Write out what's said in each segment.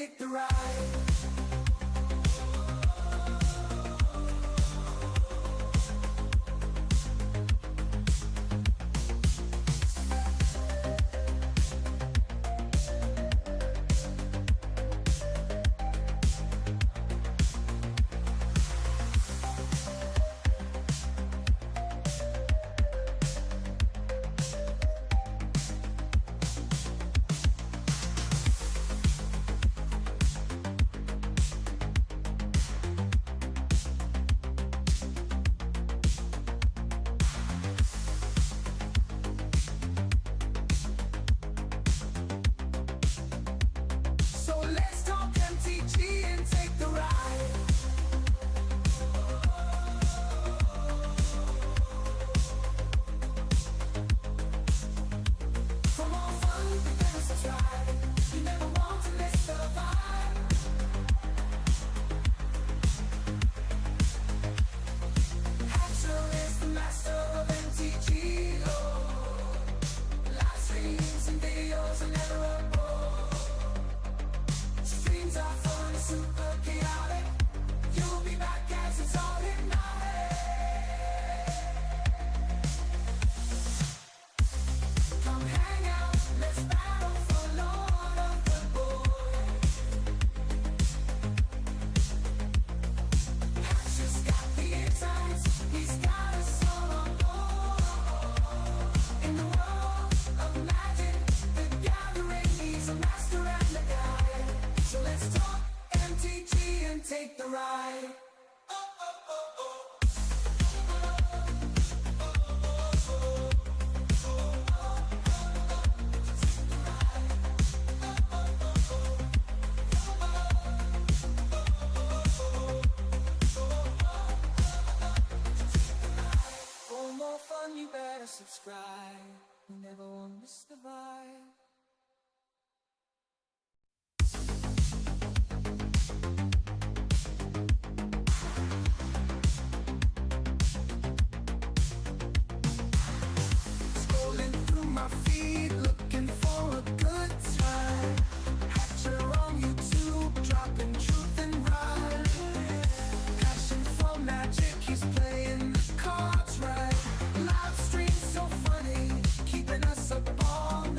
take the ride. Take the ride. For more fun, you better subscribe. You never won't miss the vibe. My feet looking for a good time. Hatcher on YouTube, dropping truth and rhyme. Passion for magic, he's playing the cards right. Live stream so funny, keeping us up all night.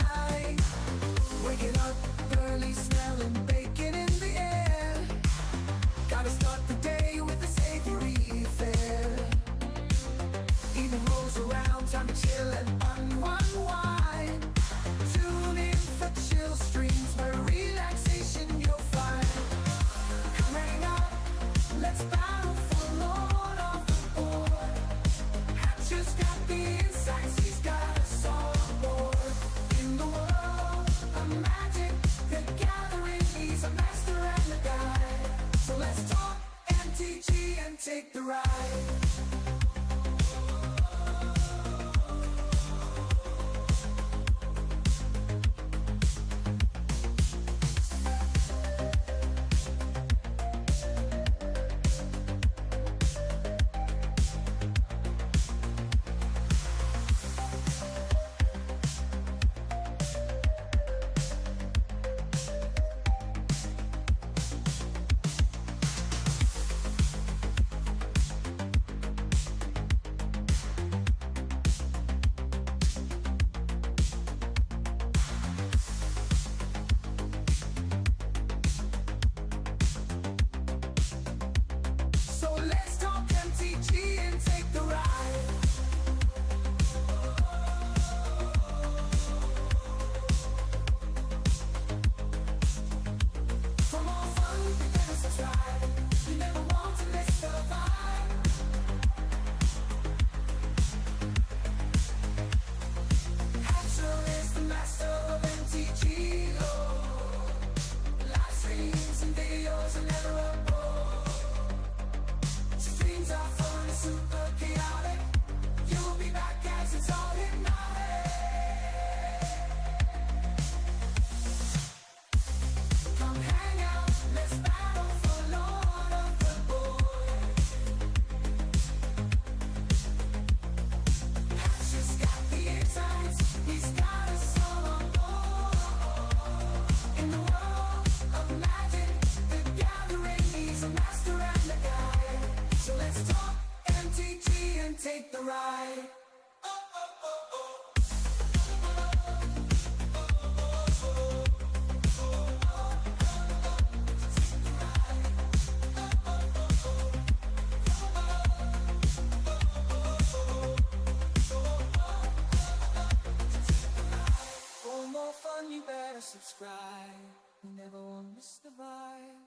fun, you better subscribe. You never won't miss the vibe.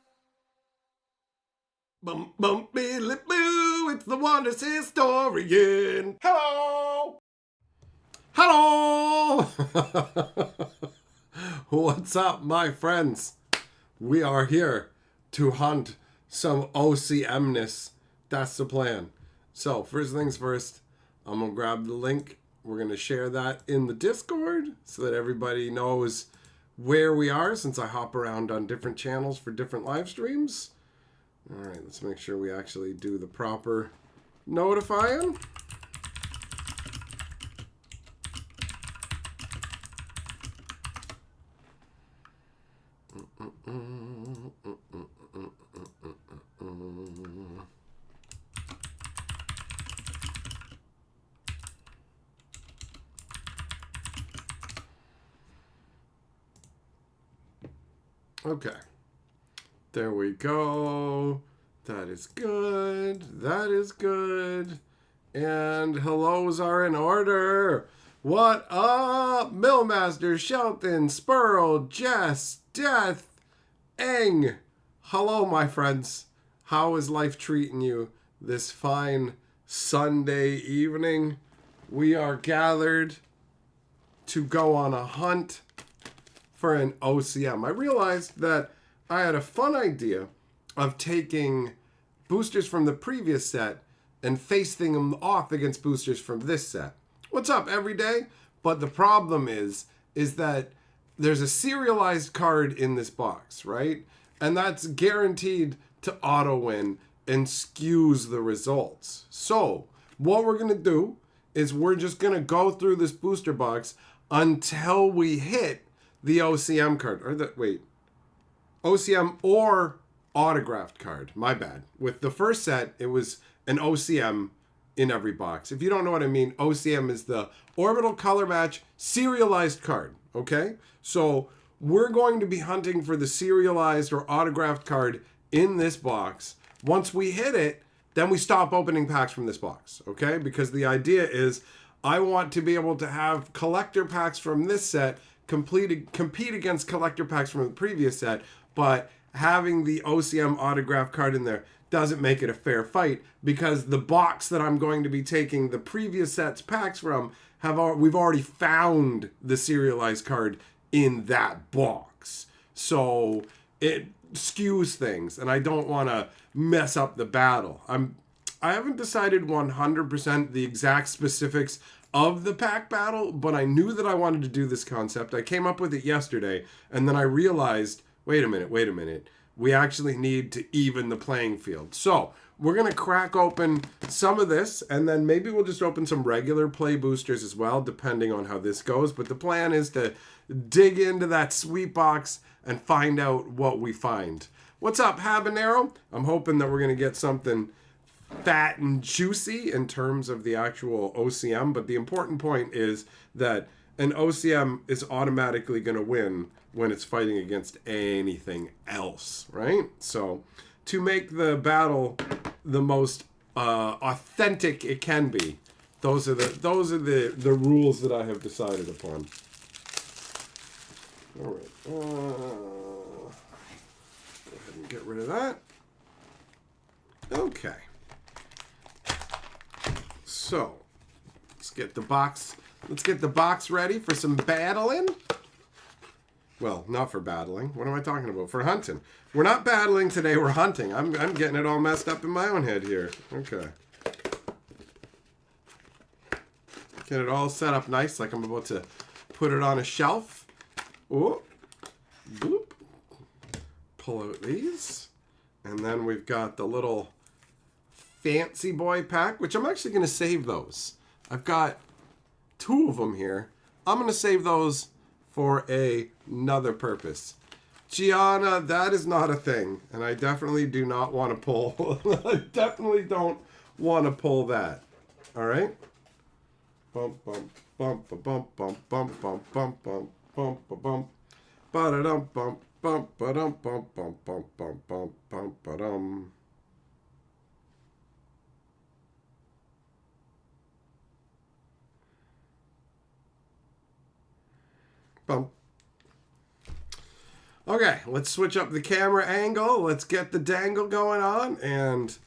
Bum bum billy boo, it's the Wonder Historian. Hello! Hello! What's up, my friends? We are here to hunt some OCMness. That's the plan. So, first things first, I'm going to grab the link. We're going to share that in the Discord so that everybody knows where we are, since I hop around on different channels for different live streams. All right, let's make sure we actually do the proper notifying. Okay, there we go. That is good. That is good. And hellos are in order. What up? Millmaster, Shelton, Spurl, Jess, Death, Eng. Hello, my friends. How is life treating you this fine Sunday evening? We are gathered to go on a hunt for an OCM. I realized that I had a fun idea of taking boosters from the previous set and facing them off against boosters from this set. What's up, everyday? But the problem is that there's a serialized card in this box, right? And that's guaranteed to auto win and skews the results. So what we're gonna do is we're just gonna go through this booster box until we hit the OCM card, or OCM or autographed card. My bad. With the first set, it was an OCM in every box. If you don't know what I mean, OCM is the orbital color match serialized card. Okay, so we're going to be hunting for the serialized or autographed card in this box. Once we hit it, then we stop opening packs from this box. Okay, because the idea is I want to be able to have collector packs from this set compete against collector packs from the previous set, but having the OCM autograph card in there doesn't make it a fair fight, because the box that I'm going to be taking the previous set's packs from we've already found the serialized card in that box. So it skews things, and I don't want to mess up the battle. I haven't decided 100% the exact specifics of the pack battle, but I knew that I wanted to do this concept. I came up with it yesterday, and then I realized, wait a minute. We actually need to even the playing field. So we're going to crack open some of this, and then maybe we'll just open some regular play boosters as well, depending on how this goes. But the plan is to dig into that sweet box and find out what we find. What's up, Habanero? I'm hoping that we're going to get something fat and juicy in terms of the actual OCM, but the important point is that an OCM is automatically going to win when it's fighting against anything else, right? So to make the battle the most authentic it can be, those are the rules that I have decided upon. All right, go ahead and get rid of that. Okay. So, let's get the box ready for some battling. Well, not for battling. What am I talking about? For hunting. We're not battling today, we're hunting. I'm getting it all messed up in my own head here. Okay. Get it all set up nice, like I'm about to put it on a shelf. Oh, bloop. Pull out these. And then we've got the little Fancy Boy pack, which I'm actually going to save those. I've got 2 of them here. I'm going to save those for another purpose. Gianna, that is not a thing, and I definitely do not want to pull. I definitely don't want to pull that. All right. Bump bump bump bump bump bump bump bump bump bump bump. Ba-da-dum bump bump ba-dum bump bump bump bump bump bump ba-dum. Bump Okay, let's switch up the camera angle. Let's get the dangle going on, and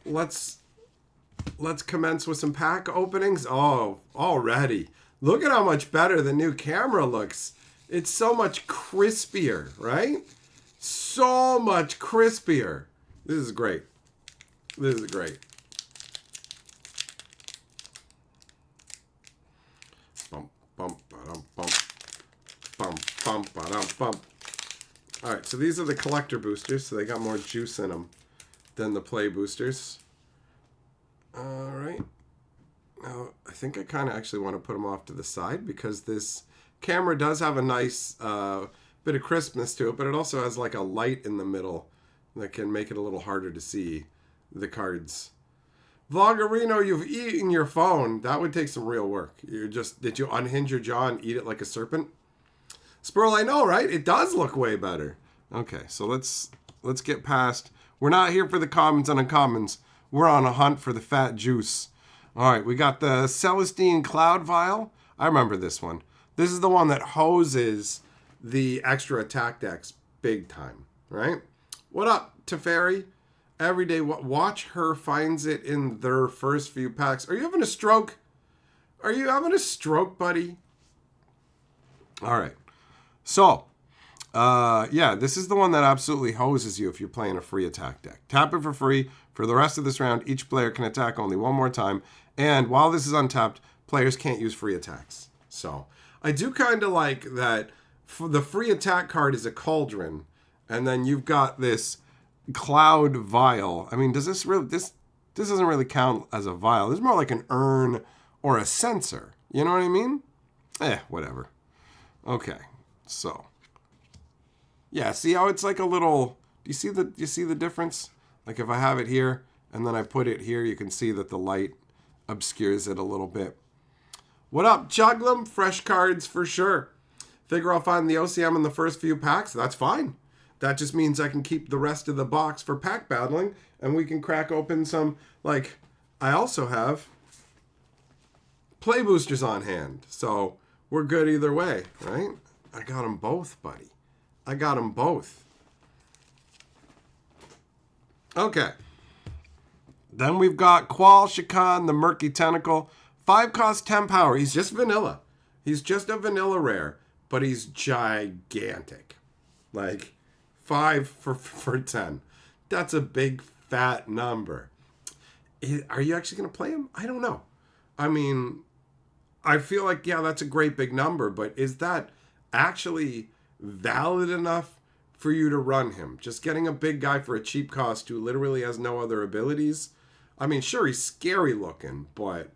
let's commence with some pack openings. Oh, already. Look at how much better the new camera looks. It's so much crispier, right? So much crispier. This is great. This is great. Bump, bump, ba-dum, bump. Bump, bump, ba-dum, bump. All right, so these are the collector boosters, so they got more juice in them than the play boosters. All right. Now, I think I kind of actually want to put them off to the side because this camera does have a nice bit of crispness to it, but it also has like a light in the middle that can make it a little harder to see the cards. Vloggerino, you've eaten your phone. That would take some real work. Did you unhinge your jaw and eat it like a serpent? Sperl, I know, right? It does look way better. Okay, so let's get past. We're not here for the commons and uncommons. We're on a hunt for the fat juice. All right, we got the Celestine Cloud Vial. I remember this one. This is the one that hoses the extra attack decks big time, right? What up, Teferi? Every day, watch her finds it in their first few packs. Are you having a stroke? Are you having a stroke, buddy? All right. So, yeah, this is the one that absolutely hoses you if you're playing a free attack deck. Tap it for free. For the rest of this round, each player can attack only one more time. And while this is untapped, players can't use free attacks. So, I do kind of like that the free attack card is a cauldron. And then you've got this cloud vial. I mean, does this really... This doesn't really count as a vial. This is more like an urn or a censer. You know what I mean? Whatever. Okay. So, yeah, see how it's like a little, do you see the difference? Like if I have it here and then I put it here, you can see that the light obscures it a little bit. What up, Juglum? Fresh cards for sure. Figure I'll find the OCM in the first few packs. That's fine. That just means I can keep the rest of the box for pack battling and we can crack open some, like, I also have play boosters on hand. So we're good either way, right? I got them both, buddy. I got them both. Okay. Then we've got Qual Shakan, the Murky Tentacle. 5 cost 10 power. He's just vanilla. He's just a vanilla rare, but he's gigantic. Like 5 for 10. That's a big fat number. Are you actually going to play him? I don't know. I mean, I feel like, yeah, that's a great big number, but is that actually valid enough for you to run him? Just getting a big guy for a cheap cost who literally has no other abilities? I mean, sure, he's scary looking, but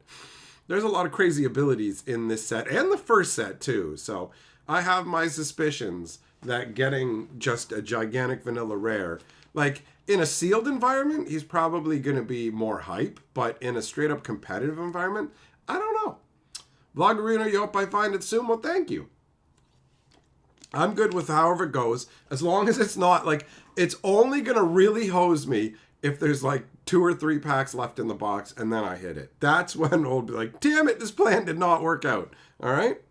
there's a lot of crazy abilities in this set and the first set too. So I have my suspicions that getting just a gigantic vanilla rare, like in a sealed environment, he's probably going to be more hype, but in a straight up competitive environment, I don't know. Vloggerino, you hope I find it soon? Well, thank you. I'm good with however it goes, as long as it's not like, it's only going to really hose me if there's like 2 or 3 packs left in the box and then I hit it. That's when I'll be like, damn it, this plan did not work out. All right?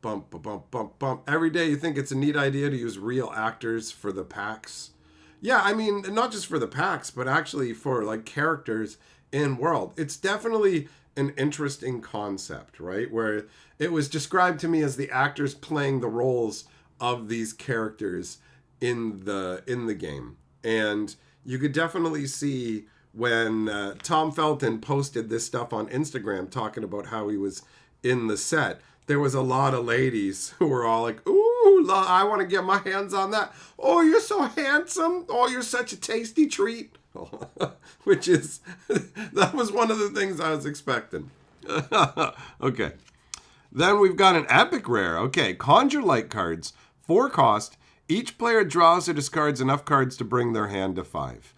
Bump, bump, bump, bump. Every day you think it's a neat idea to use real actors for the packs. Yeah, I mean, not just for the packs, but actually for like characters in World. It's definitely an interesting concept, right? Where it was described to me as the actors playing the roles of these characters in the game. And you could definitely see when Tom Felton posted this stuff on Instagram talking about how he was in the set, there was a lot of ladies who were all like, ooh, I want to get my hands on that. Oh, you're so handsome. Oh, you're such a tasty treat. Which is, that was one of the things I was expecting. Okay. Then we've got an epic rare. Okay, Conjure Light cards. 4 cost. Each player draws or discards enough cards to bring their hand to 5.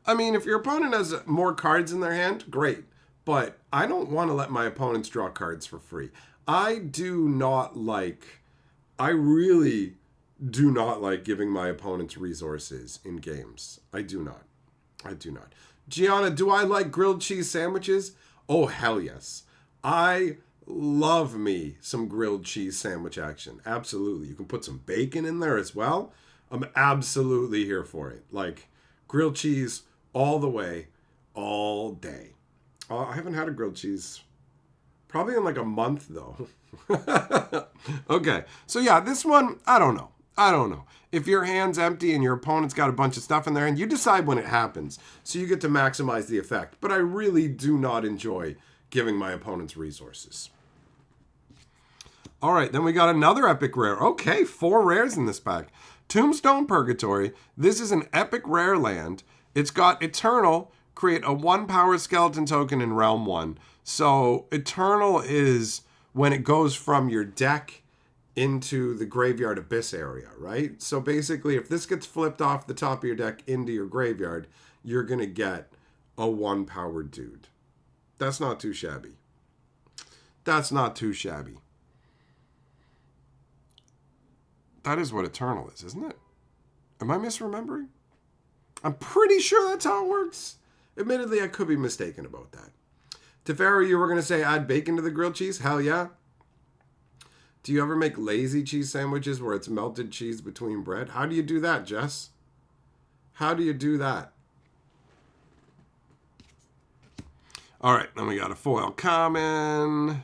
I mean, if your opponent has more cards in their hand, great. But I don't want to let my opponents draw cards for free. I really do not like giving my opponents resources in games. I do not. Gianna, do I like grilled cheese sandwiches? Oh, hell yes. I love me some grilled cheese sandwich action. Absolutely. You can put some bacon in there as well. I'm absolutely here for it. Like grilled cheese all the way, all day. I haven't had a grilled cheese probably in like a month though. Okay. So yeah, this one, I don't know. If your hand's empty and your opponent's got a bunch of stuff in there, and you decide when it happens, so you get to maximize the effect. But I really do not enjoy giving my opponents resources. All right, then we got another epic rare. Okay, 4 rares in this pack. Tombstone Purgatory. This is an epic rare land. It's got Eternal. Create a 1-power skeleton token in Realm 1. So Eternal is when it goes from your deck into the Graveyard Abyss area, right? So basically, if this gets flipped off the top of your deck into your graveyard, you're going to get a 1-powered dude. That's not too shabby. That's not too shabby. That is what Eternal is, isn't it? Am I misremembering? I'm pretty sure that's how it works. Admittedly, I could be mistaken about that. Teferi, you were going to say add bacon to the grilled cheese? Hell yeah. Do you ever make lazy cheese sandwiches where it's melted cheese between bread? How do you do that, Jess? How do you do that? All right, then we got a foil common.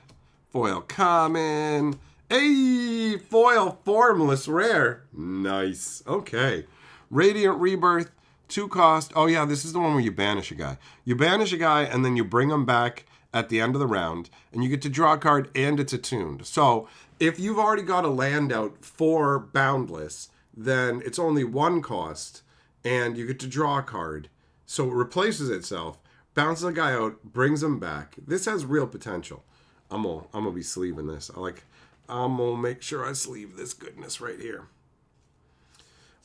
Foil common. Hey, foil formless rare. Nice. Okay. Radiant Rebirth, 2 cost. Oh yeah, this is the one where you banish a guy. You banish a guy and then you bring him back at the end of the round, and you get to draw a card and it's attuned. So if you've already got a land out for Boundless, then it's only 1 cost, and you get to draw a card. So it replaces itself, bounces a guy out, brings him back. This has real potential. I'm gonna be sleeving this. I'm gonna make sure I sleeve this goodness right here.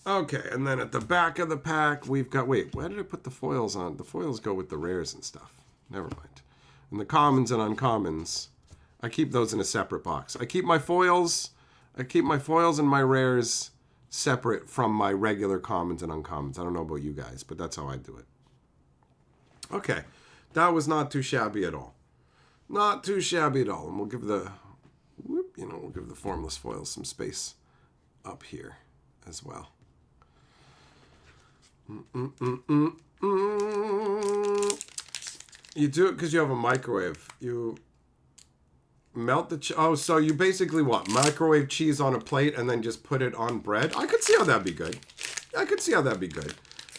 Okay, and then at the back of the pack, we've got... Wait, why did I put the foils on? The foils go with the rares and stuff. Never mind. And the commons and uncommons, I keep those in a separate box. I keep my foils and my rares separate from my regular commons and uncommons. I don't know about you guys, but that's how I do it. Okay, that was not too shabby at all. Not too shabby at all. And we'll give the... we'll give the formless foils some space up here as well. You do it because you have a microwave. You melt the so you basically what? Microwave cheese on a plate and then just put it on bread? I could see how that'd be good.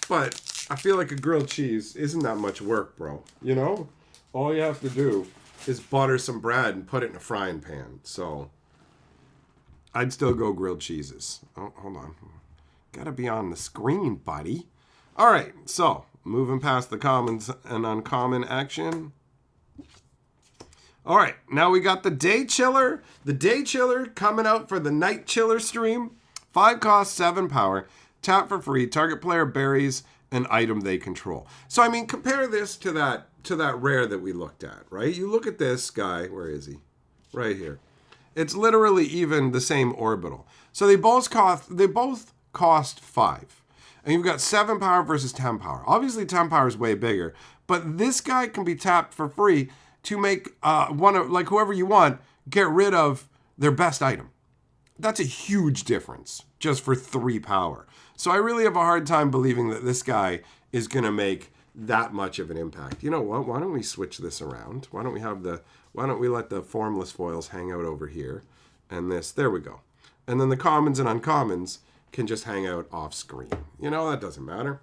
But I feel like a grilled cheese isn't that much work, bro. You know? All you have to do is butter some bread and put it in a frying pan. So I'd still go grilled cheeses. Oh, hold on. Gotta be on the screen, buddy. All right, so moving past the commons and uncommon action. All right, now we got the Day Chiller. The Day Chiller coming out for the Night Chiller stream. 5 cost, 7 power. Tap for free. Target player buries an item they control. So, I mean, compare this to that rare that we looked at, right? You look at this guy. Where is he? Right here. It's literally even the same orbital. So they both cost 5. And you've got 7 power versus 10 power. Obviously, 10 power is way bigger. But this guy can be tapped for free to make whoever you want get rid of their best item. That's a huge difference just for 3 power. So I really have a hard time believing that this guy is going to make that much of an impact. You know what? Why don't we switch this around? Why don't we let the formless foils hang out over here? And this, there we go. And then the commons and uncommons can just hang out off screen. You know, that doesn't matter.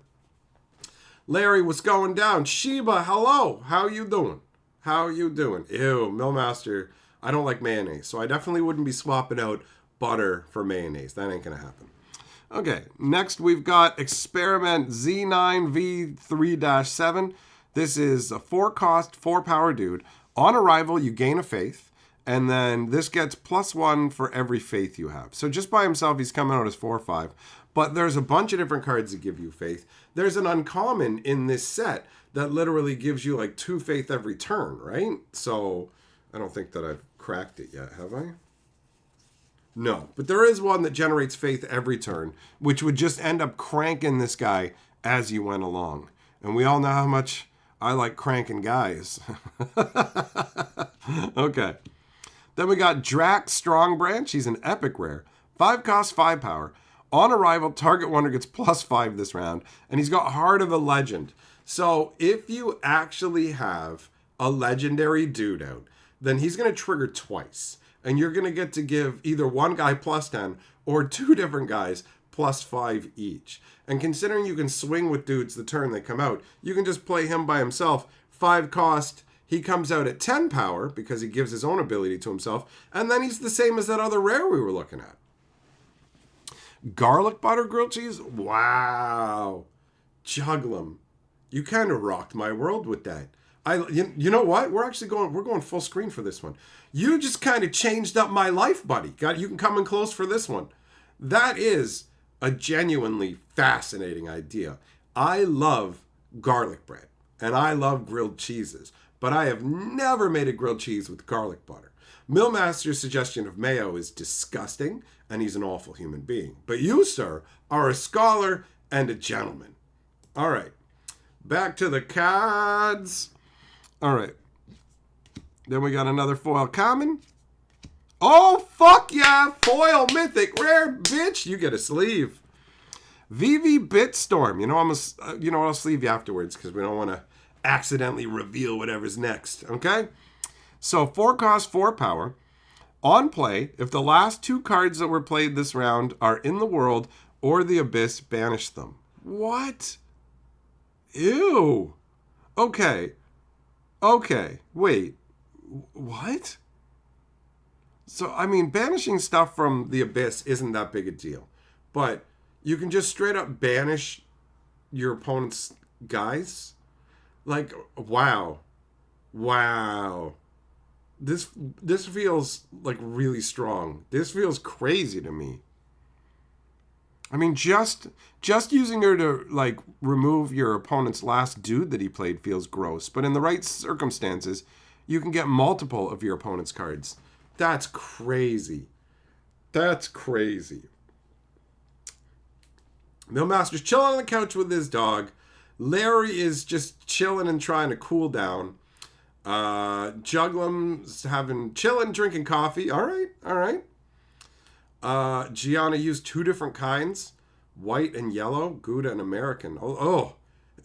Larry, what's going down? Sheba, hello. How you doing? Ew, Millmaster. I don't like mayonnaise, so I definitely wouldn't be swapping out butter for mayonnaise. That ain't gonna happen. Okay, next we've got Experiment Z9V3-7. This is a 4 cost, 4 power dude. On arrival, you gain a faith. And then this gets +1 for every faith you have. So just by himself, he's coming out as 4 or 5. But there's a bunch of different cards that give you faith. There's an uncommon in this set that literally gives you like 2 faith every turn, right? So I don't think that I've cracked it yet, have I? No, but there is one that generates faith every turn, which would just end up cranking this guy as you went along. And we all know how much I like cranking guys. Okay. Then we got Drax Strong Branch. He's an epic rare. 5 cost, 5 power. On arrival, target wonder gets +5 this round. And he's got Heart of a Legend. So if you actually have a legendary dude out, then he's going to trigger twice. And you're going to get to give either one guy +10 or 2 different guys +5 each. And considering you can swing with dudes the turn they come out, you can just play him by himself. 5 cost, he comes out at 10 power because he gives his own ability to himself. And then he's the same as that other rare we were looking at. Garlic butter grilled cheese? Wow. Juglum. You kind of rocked my world with that. You know what? We're going full screen for this one. You just kind of changed up my life, buddy. You can come in close for this one. That is a genuinely fascinating idea. I love garlic bread and I love grilled cheeses, but I have never made a grilled cheese with garlic butter. Millmaster's suggestion of mayo is disgusting, and he's an awful human being. But you, sir, are a scholar and a gentleman. All right. Back to the cards. All right. Then we got another foil common. Oh, fuck yeah. Foil mythic rare, bitch. You get a sleeve. VV Bitstorm. You know I'll sleeve you afterwards because we don't want to accidentally reveal whatever's next. Okay? So 4 cost, 4 power. On play, if the last 2 cards that were played this round are in the world or the abyss, banish them. What? Ew. Okay. Wait. What? So, I mean, banishing stuff from the abyss isn't that big a deal. But you can just straight up banish your opponent's guys? Like, wow. This feels like really strong. This feels crazy to me. I mean, just using her to like remove your opponent's last dude that he played feels gross. But in the right circumstances, you can get multiple of your opponent's cards. That's crazy. Millmaster's chilling on the couch with his dog. Larry is just chilling and trying to cool down. Juglum's chilling, drinking coffee. All right. Gianna used 2 different kinds, white and yellow, Gouda and American.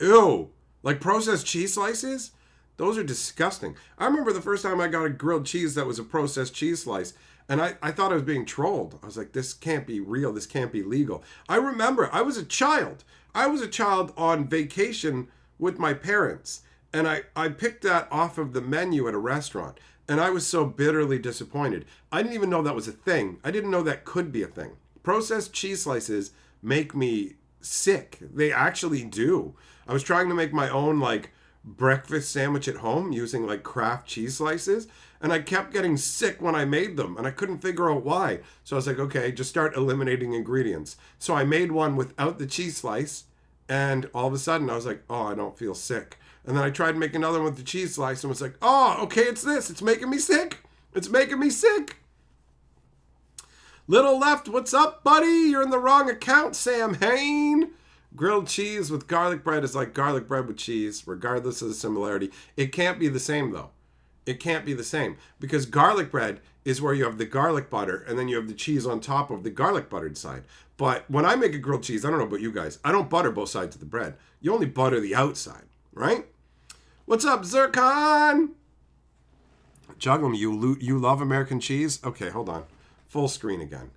Ew. Like processed cheese slices? Those are disgusting. I remember the first time I got a grilled cheese that was a processed cheese slice, and I thought I was being trolled. I was like, this can't be real. This can't be legal. I remember I was a child. On vacation with my parents, and I picked that off of the menu at a restaurant, and I was so bitterly disappointed. I didn't even know that was a thing. I didn't know that could be a thing. Processed cheese slices make me sick. They actually do. I was trying to make my own, like, breakfast sandwich at home using, like, Kraft cheese slices, and I kept getting sick when I made them, and I couldn't figure out why. So I was like, okay, just start eliminating ingredients. So I made one without the cheese slice, and all of a sudden I was like, oh, I don't feel sick. And then I tried to make another one with the cheese slice and was like, oh, okay, it's this. It's making me sick. Little Left, what's up, buddy? You're in the wrong account, Sam Hain. Grilled cheese with garlic bread is like garlic bread with cheese, regardless of the similarity. It can't be the same, though. It can't be the same. Because garlic bread is where you have the garlic butter, and then you have the cheese on top of the garlic buttered side. But when I make a grilled cheese, I don't know about you guys, I don't butter both sides of the bread. You only butter the outside. Right? What's up, Zircon? Juglum, you love American cheese? Okay, hold on. Full screen again.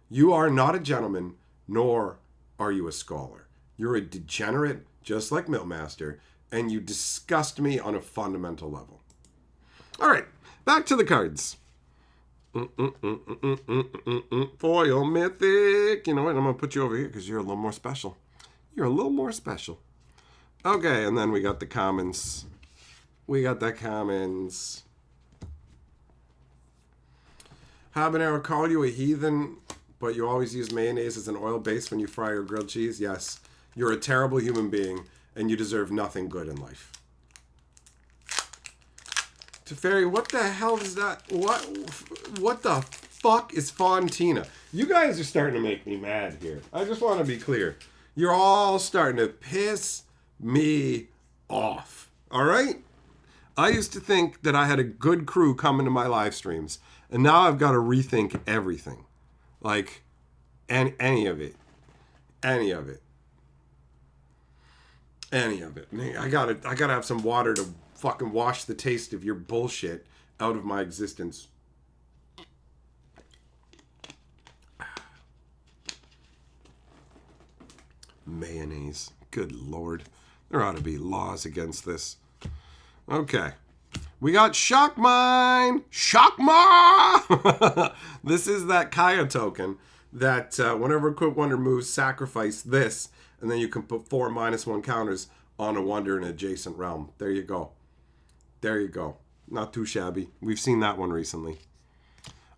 You are not a gentleman, nor are you a scholar. You're a degenerate, just like Millmaster, and you disgust me on a fundamental level. All right, back to the cards. Foil mythic. You know what? I'm going to put you over here because you're a little more special. Okay, and then we got the commons. Habanero called you a heathen, but you always use mayonnaise as an oil base when you fry your grilled cheese. Yes, you're a terrible human being, and you deserve nothing good in life. Teferi, what the hell is that? What the fuck is Fontina? You guys are starting to make me mad here. I just want to be clear. You're all starting to piss me off. All right? I used to think that I had a good crew coming to my live streams, and now I've got to rethink everything. Like, any of it. Any of it. Any of it. I gotta have some water to fucking wash the taste of your bullshit out of my existence. Mayonnaise. Good Lord. There ought to be laws against this. Okay. We got Shock Mine! Shockma! This is that Kaya token that whenever a Equip Wonder moves, sacrifice this, and then you can put 4 -1 counters on a Wonder in an adjacent realm. There you go. There you go. Not too shabby. We've seen that one recently.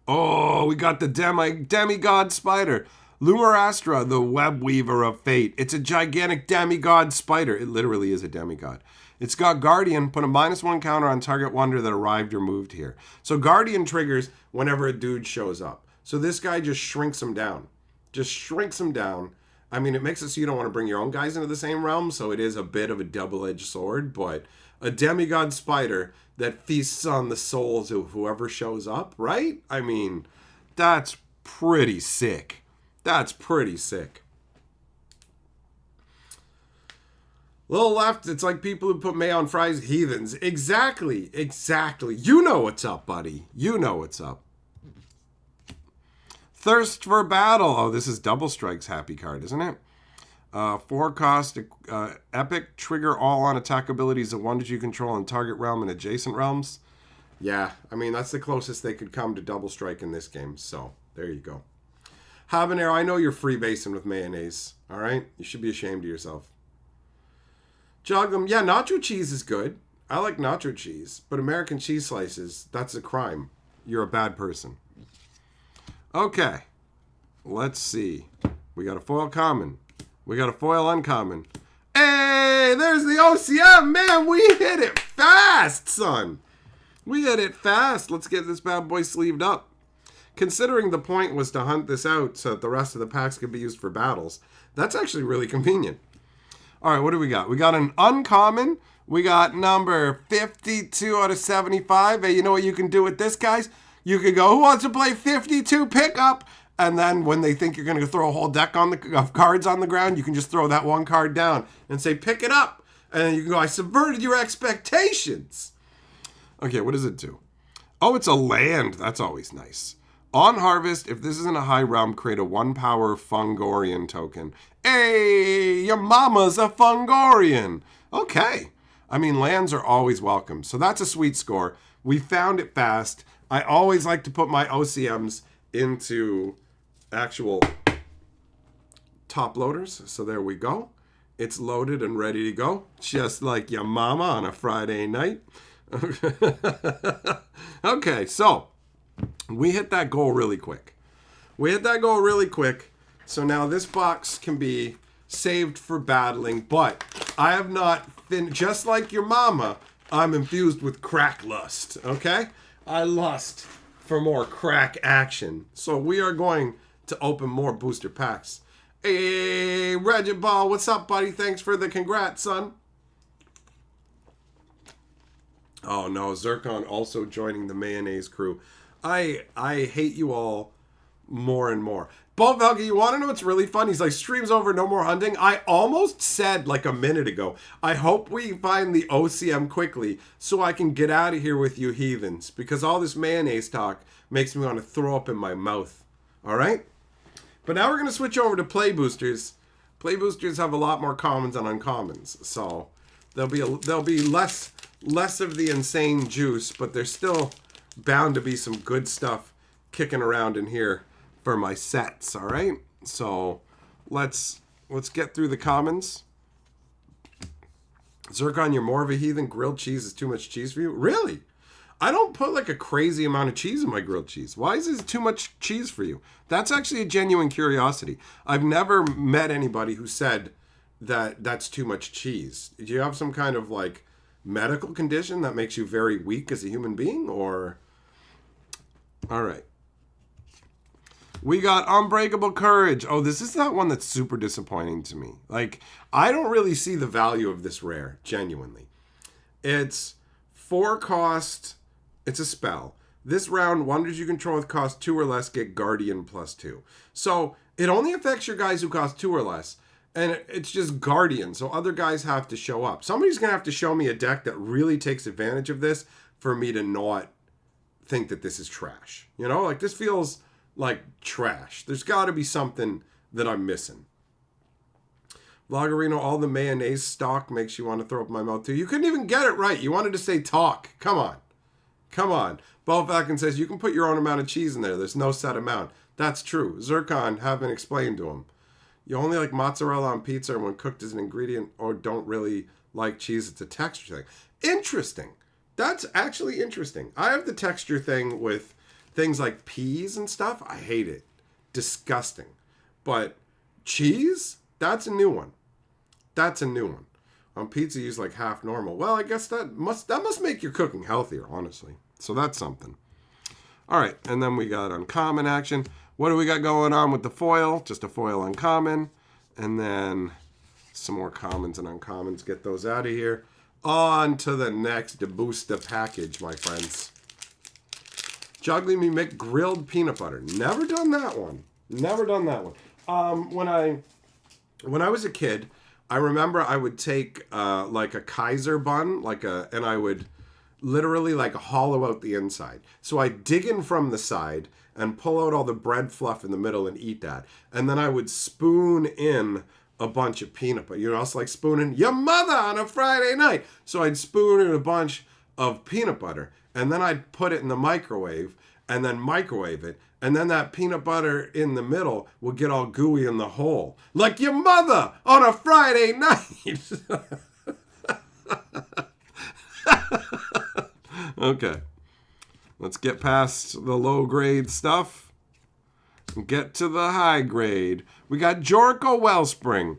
Oh, we got the demigod spider. Lumarastra, the web weaver of fate. It's a gigantic demigod spider. It literally is a demigod. It's got Guardian. Put a -1 counter on target Wonder that arrived or moved here. So Guardian triggers whenever a dude shows up. So this guy just shrinks him down. Just shrinks him down. I mean, it makes it so you don't want to bring your own guys into the same realm, so it is a bit of a double-edged sword, but a demigod spider that feasts on the souls of whoever shows up, right? I mean, that's pretty sick. That's pretty sick. Little left, it's like people who put mayo on fries, heathens. Exactly, exactly. You know what's up, buddy. You know what's up. Thirst for Battle. Oh, this is Double Strike's happy card, isn't it? 4 cost, epic, trigger all on attack abilities of wonders you control in target realm and adjacent realms. Yeah, I mean, that's the closest they could come to Double Strike in this game, so there you go. Habanero, I know you're freebasing with mayonnaise, all right? You should be ashamed of yourself. Jogum, yeah, nacho cheese is good. I like nacho cheese, but American cheese slices, that's a crime. You're a bad person. Okay, let's see. We got a foil common. We got a foil uncommon. Hey, there's the OCM. Man, we hit it fast, son. We hit it fast. Let's get this bad boy sleeved up. Considering the point was to hunt this out so that the rest of the packs could be used for battles, that's actually really convenient. All right, what do we got? We got an uncommon. We got number 52 out of 75. Hey, you know what you can do with this, guys? You could go, who wants to play 52 pickup? And then when they think you're going to throw a whole deck of cards on the ground, you can just throw that one card down and say, pick it up. And then you can go, I subverted your expectations. Okay, what does it do? Oh, it's a land. That's always nice. On harvest, if this isn't a high realm, create a 1-power Fungorian token. Hey, your mama's a Fungorian. Okay. I mean, lands are always welcome. So that's a sweet score. We found it fast. I always like to put my OCMs into actual top loaders. So there we go. It's loaded and ready to go. Just like your mama on a Friday night. Okay, so we hit that goal really quick. So now this box can be saved for battling, but I have not been, just like your mama, I'm infused with crack lust, okay? I lust for more crack action. So we are going to open more booster packs. Hey, Reggie Ball, what's up, buddy? Thanks for the congrats, son. Oh no, Zircon also joining the mayonnaise crew. I hate you all more and more. Paul Velge, you want to know what's really fun? He's like, streams over, no more hunting. I almost said like a minute ago, I hope we find the OCM quickly so I can get out of here with you heathens. Because all this mayonnaise talk makes me want to throw up in my mouth. All right? But now we're going to switch over to play boosters. Play boosters have a lot more commons and uncommons. So there'll be less of the insane juice, but there's still bound to be some good stuff kicking around in here for my sets, all right? So let's get through the commons. Zircon, you're more of a heathen. Grilled cheese is too much cheese for you? Really? I don't put like a crazy amount of cheese in my grilled cheese. Why is this too much cheese for you? That's actually a genuine curiosity. I've never met anybody who said that that's too much cheese. Do you have some kind of like medical condition that makes you very weak as a human being, or? All right. We got Unbreakable Courage. Oh, this is that one that's super disappointing to me. Like, I don't really see the value of this rare, genuinely. It's 4 cost, it's a spell. This round, wonders you control with cost 2 or less get Guardian +2. So it only affects your guys who cost 2 or less. And it's just Guardian, so other guys have to show up. Somebody's going to have to show me a deck that really takes advantage of this for me to not think that this is trash. You know, like this feels like trash. There's got to be something that I'm missing. Vloggerino, all the mayonnaise stock makes you want to throw up my mouth too. You couldn't even get it right. You wanted to say talk. Come on. Come on. Bo Falcon says you can put your own amount of cheese in there. There's no set amount. That's true. Zircon, haven't explained to him. You only like mozzarella on pizza when cooked as an ingredient or don't really like cheese. It's a texture thing. Interesting. That's actually interesting. I have the texture thing with things like peas and stuff. I hate it. Disgusting. But cheese? That's a new one. That's a new one. On pizza, use like half normal. Well, I guess that must make your cooking healthier, honestly. So that's something. All right, and then we got uncommon action. What do we got going on with the foil? Just a foil uncommon. And then some more commons and uncommons. Get those out of here. On to the next booster package, my friends. Juggling Me Mick grilled peanut butter. Never done that one. Never done that one. When I was a kid, I remember I would take like a Kaiser bun, and I would literally like hollow out the inside. So I'd dig in from the side and pull out all the bread fluff in the middle and eat that. And then I would spoon in a bunch of peanut butter. You know, it's like spooning your mother on a Friday night. So I'd spoon in a bunch of peanut butter and then I'd put it in the microwave and then microwave it. And then that peanut butter in the middle would get all gooey in the hole. Like your mother on a Friday night. Okay. Let's get past the low grade stuff and get to the high grade. We got Joricho Wellspring.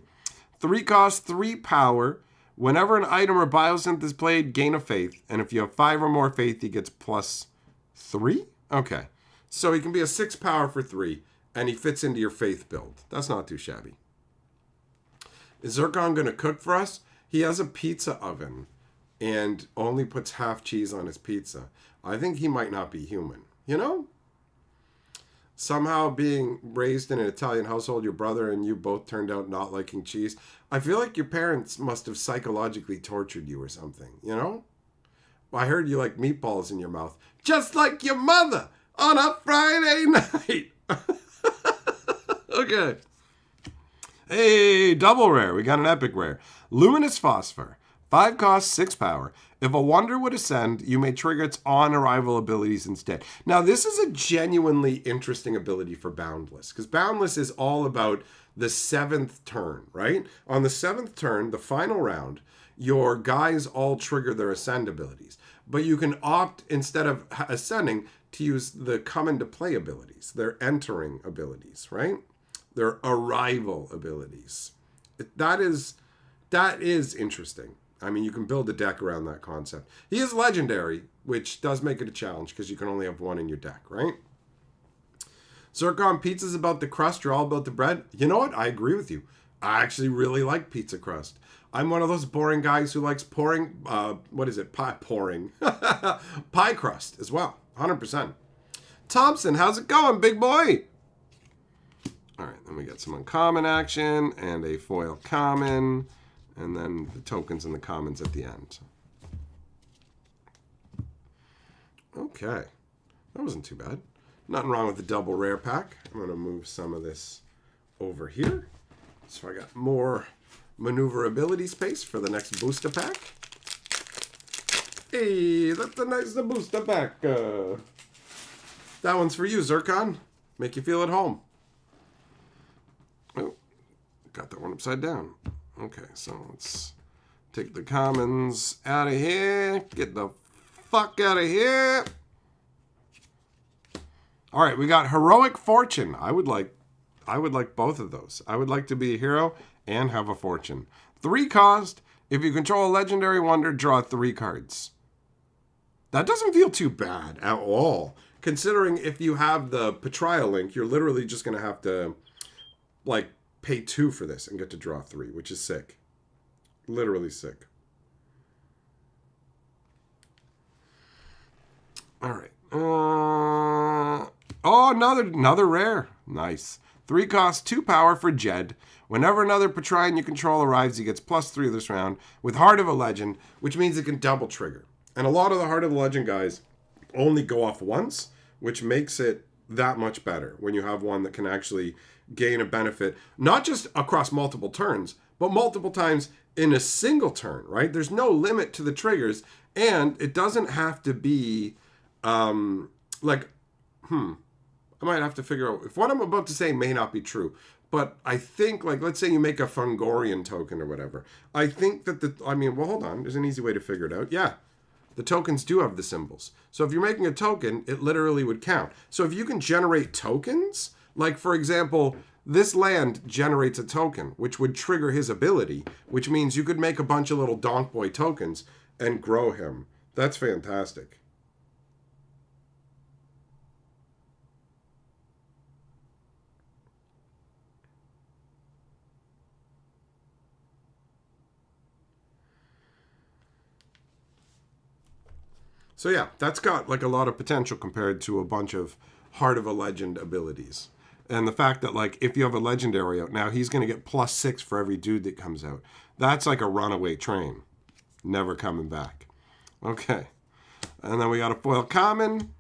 3 cost, 3 power. Whenever an item or biosynth is played, gain a faith. And if you have 5 or more faith, he gets +3? Okay. So he can be a 6 power for 3, and he fits into your faith build. That's not too shabby. Is Zircon going to cook for us? He has a pizza oven and only puts half cheese on his pizza. I think he might not be human. You know? Somehow being raised in an Italian household, your brother and you both turned out not liking cheese. I feel like your parents must have psychologically tortured you or something, you know? I heard you like meatballs in your mouth. Just like your mother on a Friday night. Okay. Hey, double rare. We got an epic rare. Luminous Phosphor. 5 cost, 6 power. If a wonder would ascend, you may trigger its on-arrival abilities instead. Now, this is a genuinely interesting ability for Boundless, because Boundless is all about the 7th turn, right? On the 7th turn, the final round, your guys all trigger their ascend abilities. But you can opt, instead of ascending, to use the come into play abilities, their entering abilities, right? Their arrival abilities. That is interesting. I mean, you can build a deck around that concept. He is legendary, which does make it a challenge because you can only have 1 in your deck, right? Zircon, pizza's about the crust, you're all about the bread. You know what? I agree with you. I actually really like pizza crust. I'm one of those boring guys who likes pouring, pie crust as well, 100%. Thompson, how's it going, big boy? All right, then we got some uncommon action and a foil common. And then the tokens and the commons at the end. Okay. That wasn't too bad. Nothing wrong with the double rare pack. I'm going to move some of this over here. So I got more maneuverability space for the next booster pack. Hey, that's a nice booster pack. That one's for you, Zircon. Make you feel at home. Oh, got that one upside down. Okay, so let's take the commons out of here. Get the fuck out of here. All right, we got Heroic Fortune. I would like both of those. I would like to be a hero and have a fortune. 3 cost. If you control a legendary wonder, draw 3 cards. That doesn't feel too bad at all. Considering if you have the Petrial link, you're literally just going to have to, like, pay 2 for this and get to draw 3, which is sick. Literally sick. All right. Oh, another rare. Nice. 3 cost, 2 power for Jed. Whenever another Patron you control arrives, he gets +3 this round with Heart of a Legend, which means it can double trigger. And a lot of the Heart of the Legend guys only go off once, which makes it that much better when you have one that can actually gain a benefit, not just across multiple turns, but multiple times in a single turn, right? There's no limit to the triggers, and it doesn't have to be I might have to figure out if what I'm about to say may not be true, but I think, like, let's say you make a Fungorian token or whatever. I think that hold on. There's an easy way to figure it out. Yeah, the tokens do have the symbols. So if you're making a token, it literally would count. So if you can generate tokens, like, for example, this land generates a token, which would trigger his ability, which means you could make a bunch of little Donk Boy tokens and grow him. That's fantastic. So yeah, that's got like a lot of potential compared to a bunch of Heart of a Legend abilities. And the fact that, like, if you have a legendary out now, he's going to get +6 for every dude that comes out. That's like a runaway train. Never coming back. Okay. And then we got a foil common.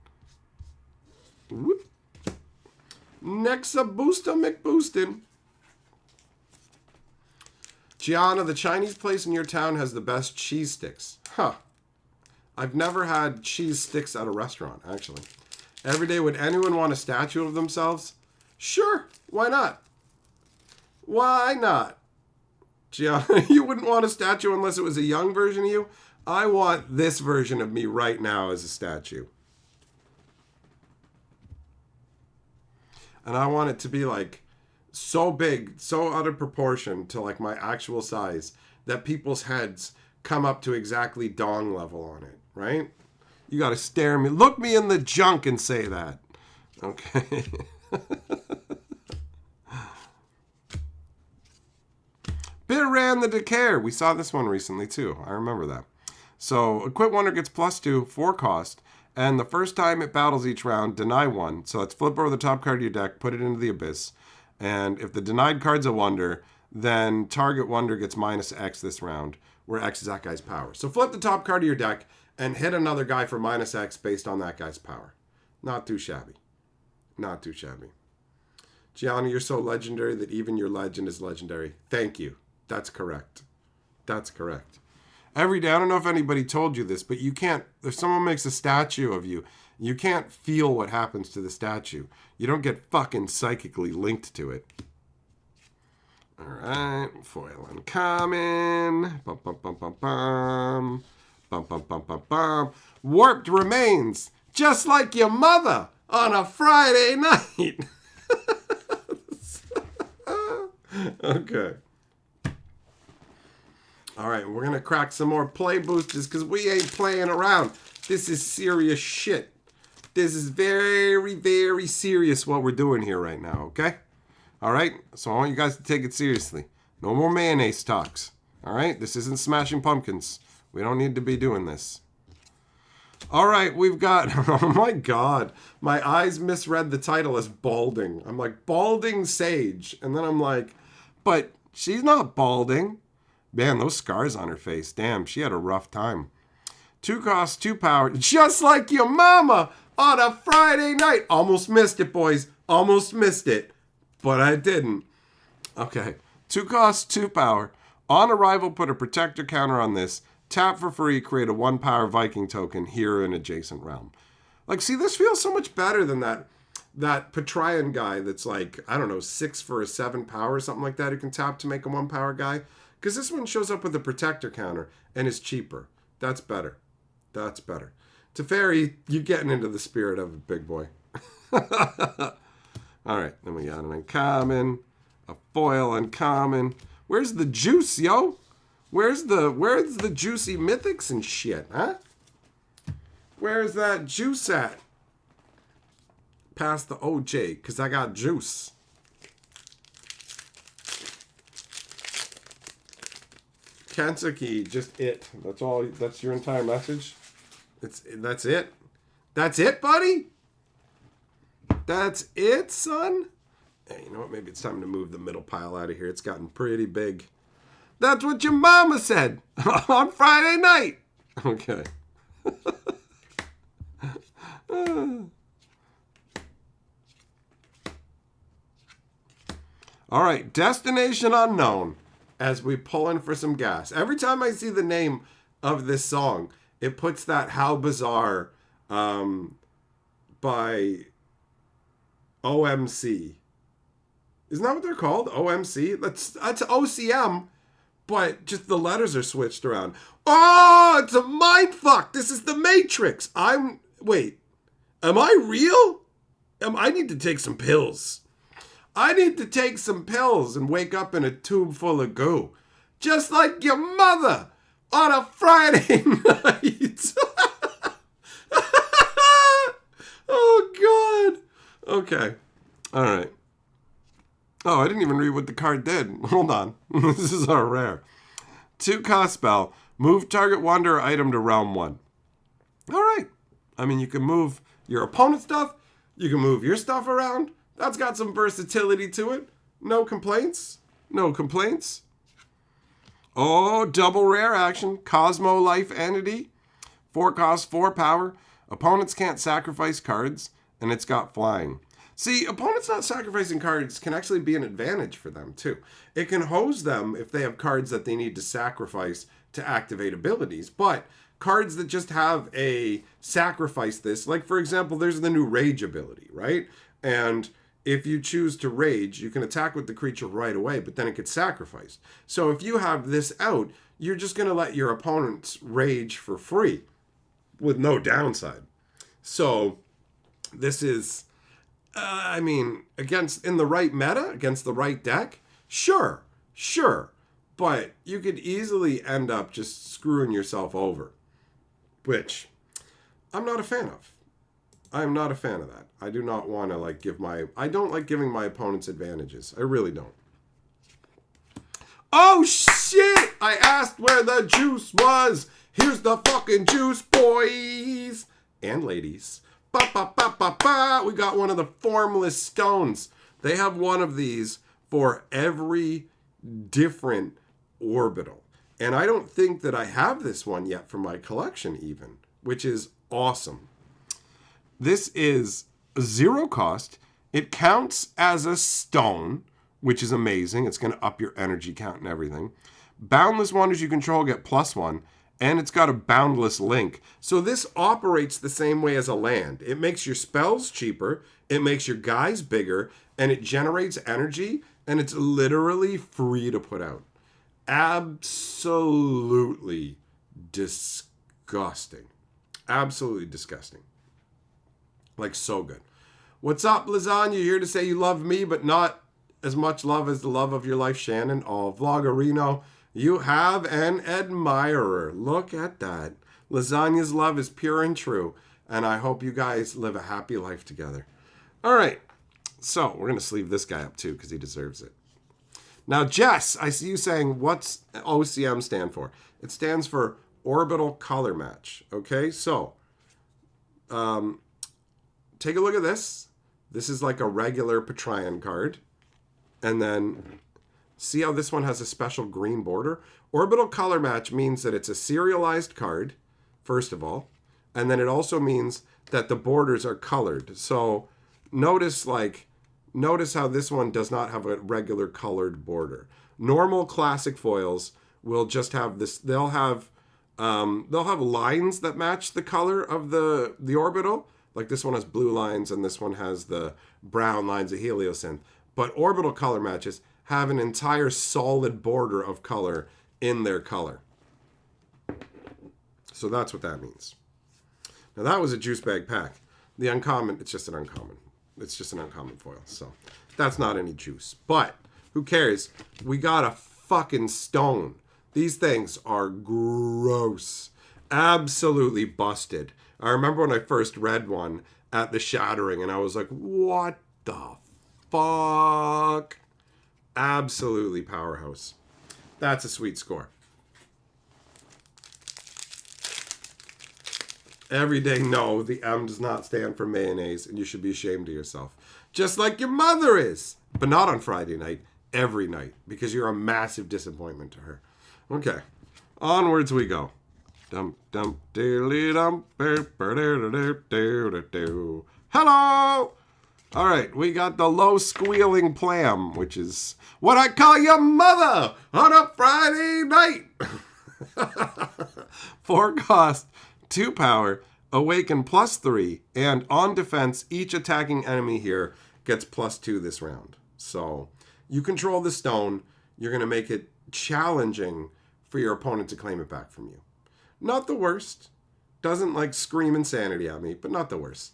Whoop. Next up, Booster McBoostin. Gianna, the Chinese place in your town has the best cheese sticks. Huh. I've never had cheese sticks at a restaurant, actually. Every day, would anyone want a statue of themselves? Sure, why not? Why not? Gianna, you wouldn't want a statue unless it was a young version of you? I want this version of me right now as a statue. And I want it to be, like, so big, so out of proportion to, like, my actual size that people's heads come up to exactly dong level on it, right? You got to stare me, look me in the junk and say that. Okay. Bitteran the Decayer. We saw this one recently too. I remember that. So Equip Wonder gets +2, 4 cost. And the first time it battles each round, deny 1. So let's flip over the top card of your deck, put it into the Abyss. And if the denied card's a Wonder, then target Wonder gets -X this round, where X is that guy's power. So flip the top card of your deck and hit another guy for -X based on that guy's power. Not too shabby. Not too shabby. Gianna, you're so legendary that even your legend is legendary. Thank you. That's correct. That's correct. Every day, I don't know if anybody told you this, but you can't, if someone makes a statue of you, you can't feel what happens to the statue. You don't get fucking psychically linked to it. All right, foil uncommon. Bum, bum, bum, bum, bum. Bum, bum, bum, bum, bum. Warped remains, just like your mother on a Friday night. Okay. All right, we're going to crack some more play boosters because we ain't playing around. This is serious shit. This is very, very serious what we're doing here right now, okay? All right, so I want you guys to take it seriously. No more mayonnaise talks, all right? This isn't Smashing Pumpkins. We don't need to be doing this. All right, we've got, oh my God, my eyes misread the title as balding. I'm like, balding sage. And then I'm like, but she's not balding. Man, those scars on her face. Damn, she had a rough time. 2 cost, 2 power, just like your mama on a Friday night. Almost missed it, boys. Almost missed it. But I didn't. Okay. 2 cost, 2 power. On arrival, put a protector counter on this. Tap for free, create a 1 power Viking token here in adjacent realm. Like, see, this feels so much better than that Patrian guy that's like, I don't know, 6 for a 7 power or something like that who can tap to make a 1 power guy. Because this one shows up with a protector counter and is cheaper. That's better. That's better. Teferi, you're getting into the spirit of it, big boy. All right, then we got an uncommon, a foil uncommon. Where's the juice, yo? Where's the juicy mythics and shit, huh? Where's that juice at? Pass the OJ, because I got juice. Kansuki, just it. That's all. That's your entire message. That's it. That's it, buddy? That's it, son? Hey, you know what? Maybe it's time to move the middle pile out of here. It's gotten pretty big. That's what your mama said on Friday night. Okay. All right, destination unknown as we pull in for some gas. Every time I see the name of this song, it puts that How Bizarre by OMC. Isn't that what they're called? OMC? That's OCM, but just the letters are switched around. Oh, it's a mind fuck. This is the Matrix. Wait, am I real? I need to take some pills. I need to take some pills and wake up in a tube full of goo. Just like your mother on a Friday night. Oh, God. Okay. All right. Oh, I didn't even read what the card did. Hold on. This is our rare. 2 cost spell. Move target wander item to realm 1. All right. I mean, you can move your opponent's stuff. You can move your stuff around. That's got some versatility to it. No complaints. No complaints. Oh, double rare action. Cosmo Life Entity. 4 cost, 4 power. Opponents can't sacrifice cards, and it's got flying. See, opponents not sacrificing cards can actually be an advantage for them, too. It can hose them if they have cards that they need to sacrifice to activate abilities, but cards that just have a sacrifice this, like, for example, there's the new Rage ability, right? And if you choose to Rage, you can attack with the creature right away, but then it gets sacrificed. So if you have this out, you're just going to let your opponents Rage for free with no downside. So this is... I mean, in the right meta, against the right deck, sure. But you could easily end up just screwing yourself over, which I'm not a fan of. I'm not a fan of that. I do not want to I don't like giving my opponents advantages. I really don't. Oh, shit! I asked where the juice was. Here's the fucking juice, boys and ladies. Ba, ba, ba, ba, ba. We got one of the formless stones. They have one of these for every different orbital. And I don't think that I have this one yet for my collection even, which is awesome. This is 0 cost. It counts as a stone, which is amazing. It's going to up your energy count and everything. Boundless wonders you control get +1. And it's got a boundless link. So this operates the same way as a land. It makes your spells cheaper, it makes your guys bigger, and it generates energy, and it's literally free to put out. Absolutely disgusting. Absolutely disgusting. Like, so good. What's up, Lasagna? You're here to say you love me, but not as much love as the love of your life, Shannon. Oh, Vloggerino. You have an admirer. Look at that. Lasagna's love is pure and true. And I hope you guys live a happy life together. All right. So we're going to sleeve this guy up too because he deserves it. Now, Jess, I see you saying, what's OCM stand for? It stands for Orbital Color Match. Okay, so take a look at this. This is like a regular Patreon card. And then... see how this one has a special green border? Orbital Color Match means that it's a serialized card, first of all. And then it also means that the borders are colored. So notice how this one does not have a regular colored border. Normal classic foils will just have this. They'll have lines that match the color of the orbital. Like this one has blue lines and this one has the brown lines of heliosynth. But orbital color matches have an entire solid border of color in their color. So that's what that means. Now that was a juice bag pack. The uncommon, it's just an uncommon. It's just an uncommon foil. So that's not any juice. But who cares? We got a fucking stone. These things are gross. Absolutely busted. I remember when I first read one at the Shattering and I was like, what the fuck? Absolutely powerhouse. That's a sweet score. Every day, no, the M does not stand for mayonnaise, and you should be ashamed of yourself. Just like your mother is. But not on Friday night, every night, because you're a massive disappointment to her. Okay, onwards we go. Dum dum diddly dum. Hello! All right, we got the low squealing plam, which is what I call your mother on a Friday night. 4 cost, 2 power, awaken +3, and on defense, each attacking enemy here gets +2 this round. So you control the stone. You're going to make it challenging for your opponent to claim it back from you. Not the worst. Doesn't like scream insanity at me, but not the worst.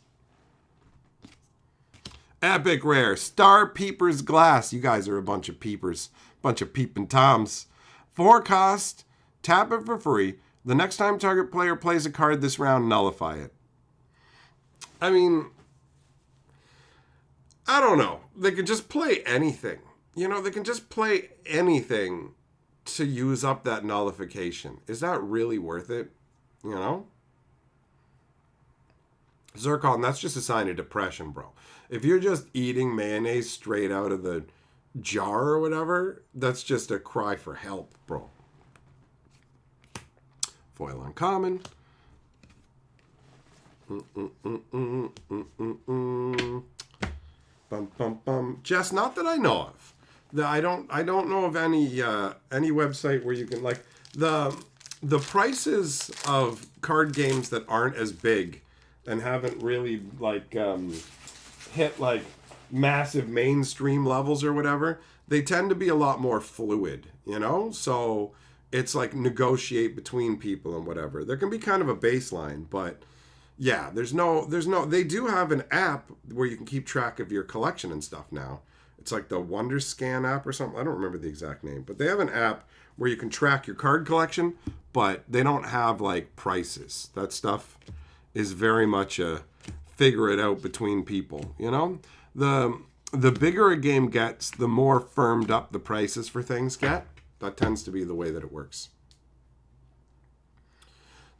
Epic rare, Star Peeper's Glass. You guys are a bunch of peepers. Bunch of peeping toms. 4 cost, tap it for free. The next time target player plays a card this round, nullify it. I mean, I don't know. They could just play anything. You know, they can just play anything to use up that nullification. Is that really worth it? You know? Zircon, that's just a sign of depression, bro. If you're just eating mayonnaise straight out of the jar or whatever, that's just a cry for help, bro. Foil uncommon. Bum bum bum. Jess, not that I know of. I don't know of any website where you can like the prices of card games that aren't as big and haven't really like hit like massive mainstream levels or whatever. They tend to be a lot more fluid, you know? So it's like negotiate between people and whatever. There can be kind of a baseline, but yeah, there's no, they do have an app where you can keep track of your collection and stuff now. It's like the Wonder Scan app or something. I don't remember the exact name, but they have an app where you can track your card collection, but they don't have like prices. That stuff is very much a figure it out between people, you know? The bigger a game gets, the more firmed up the prices for things get. That tends to be the way that it works.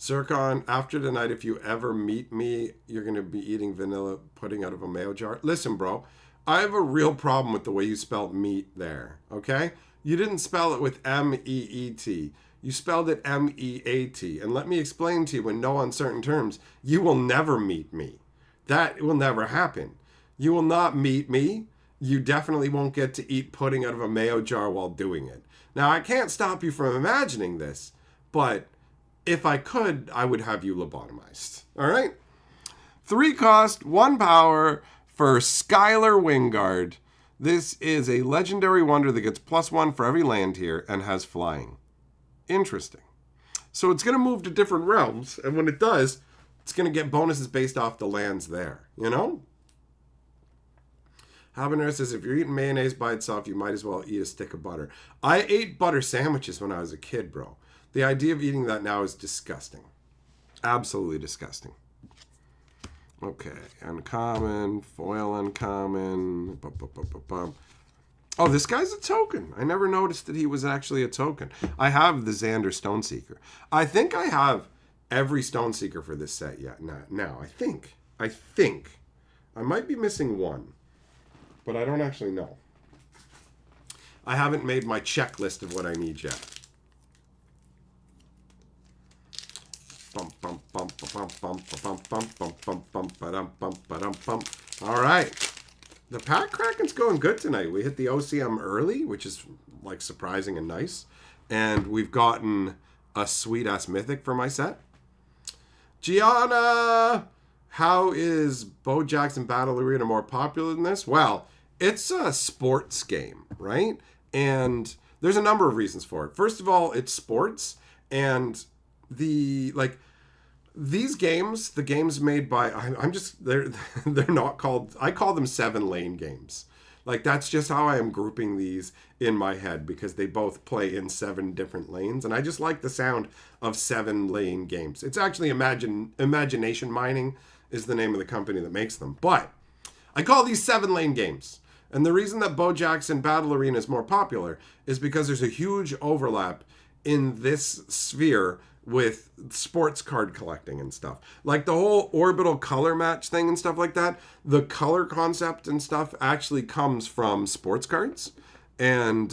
Zircon, after tonight, if you ever meet me, you're going to be eating vanilla pudding out of a mayo jar. Listen, bro, I have a real problem with the way you spelled meat there, okay? You didn't spell it with M-E-E-T. You spelled it M-E-A-T. And let me explain to you in no uncertain terms, you will never meet me. That will never happen. You will not meet me. You definitely won't get to eat pudding out of a mayo jar while doing it. Now, I can't stop you from imagining this, but if I could, I would have you lobotomized. All right? 3 cost, 1 power for Skylar Wingard. This is a legendary wonder that gets +1 for every land here and has flying. Interesting. So it's going to move to different realms, and when it does, it's going to get bonuses based off the lands there, you know? Habanero says, if you're eating mayonnaise by itself, you might as well eat a stick of butter. I ate butter sandwiches when I was a kid, bro. The idea of eating that now is disgusting. Absolutely disgusting. Okay, uncommon, foil uncommon. Bum, bum, bum, bum, bum. Oh, this guy's a token. I never noticed that he was actually a token. I have the Xander Stoneseeker. I think I have every Stoneseeker for this set yet. Now, I think. I might be missing one, but I don't actually know. I haven't made my checklist of what I need yet. All right. The pack cracking's going good tonight. We hit the OCM early, which is like surprising and nice. And we've gotten a sweet-ass mythic for my set. Gianna! How is Bo Jackson Battle Arena more popular than this? Well, it's a sports game, right? And there's a number of reasons for it. First of all, it's sports, and these games, the games made by they're not called, I call them 7-lane games. Like, that's just how I am grouping these in my head, because they both play in 7 different lanes, and I just like the sound of 7-lane games. It's actually Imagination Mining is the name of the company that makes them. But I call these 7-lane games. And the reason that Bo Jackson Battle Arena is more popular is because there's a huge overlap in this sphere with sports card collecting and stuff. Like the whole orbital color match thing and stuff like that. The color concept and stuff actually comes from sports cards. And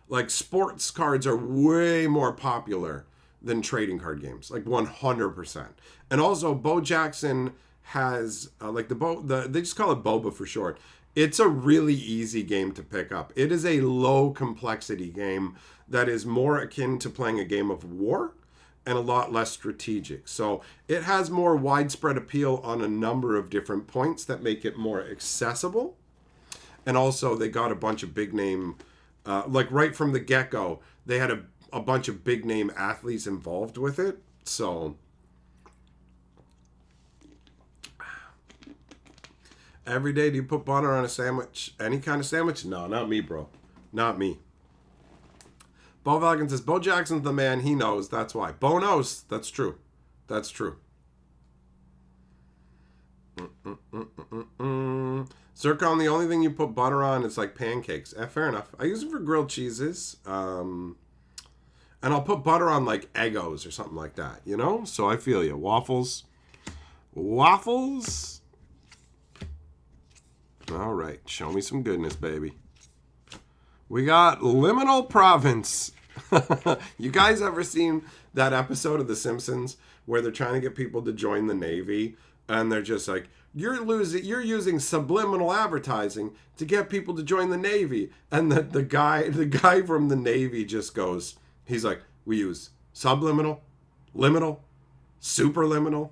like sports cards are way more popular than trading card games, like 100%. And also, Bo Jackson has they just call it Boba for short. It's a really easy game to pick up. It is a low complexity game that is more akin to playing a game of war and a lot less strategic. So it has more widespread appeal on a number of different points that make it more accessible. And also, they got a bunch of big name, like right from the get-go, they had a bunch of big name athletes involved with it. So every day, do you put butter on a sandwich? Any kind of sandwich? No, not me, bro. Not me. Bo Falcon says, Bo Jackson's the man. He knows. That's why. Bo knows. That's true. That's true. Zircon, the only thing you put butter on is like pancakes. Fair enough. I use it for grilled cheeses. And I'll put butter on like Eggos or something like that, you know? So I feel you. Waffles. Waffles. All right. Show me some goodness, baby. We got Liminal Province. You guys ever seen that episode of The Simpsons where they're trying to get people to join the Navy and they're just like, you're using subliminal advertising to get people to join the Navy, and the guy from the Navy just goes, he's like, we use subliminal, liminal, superliminal,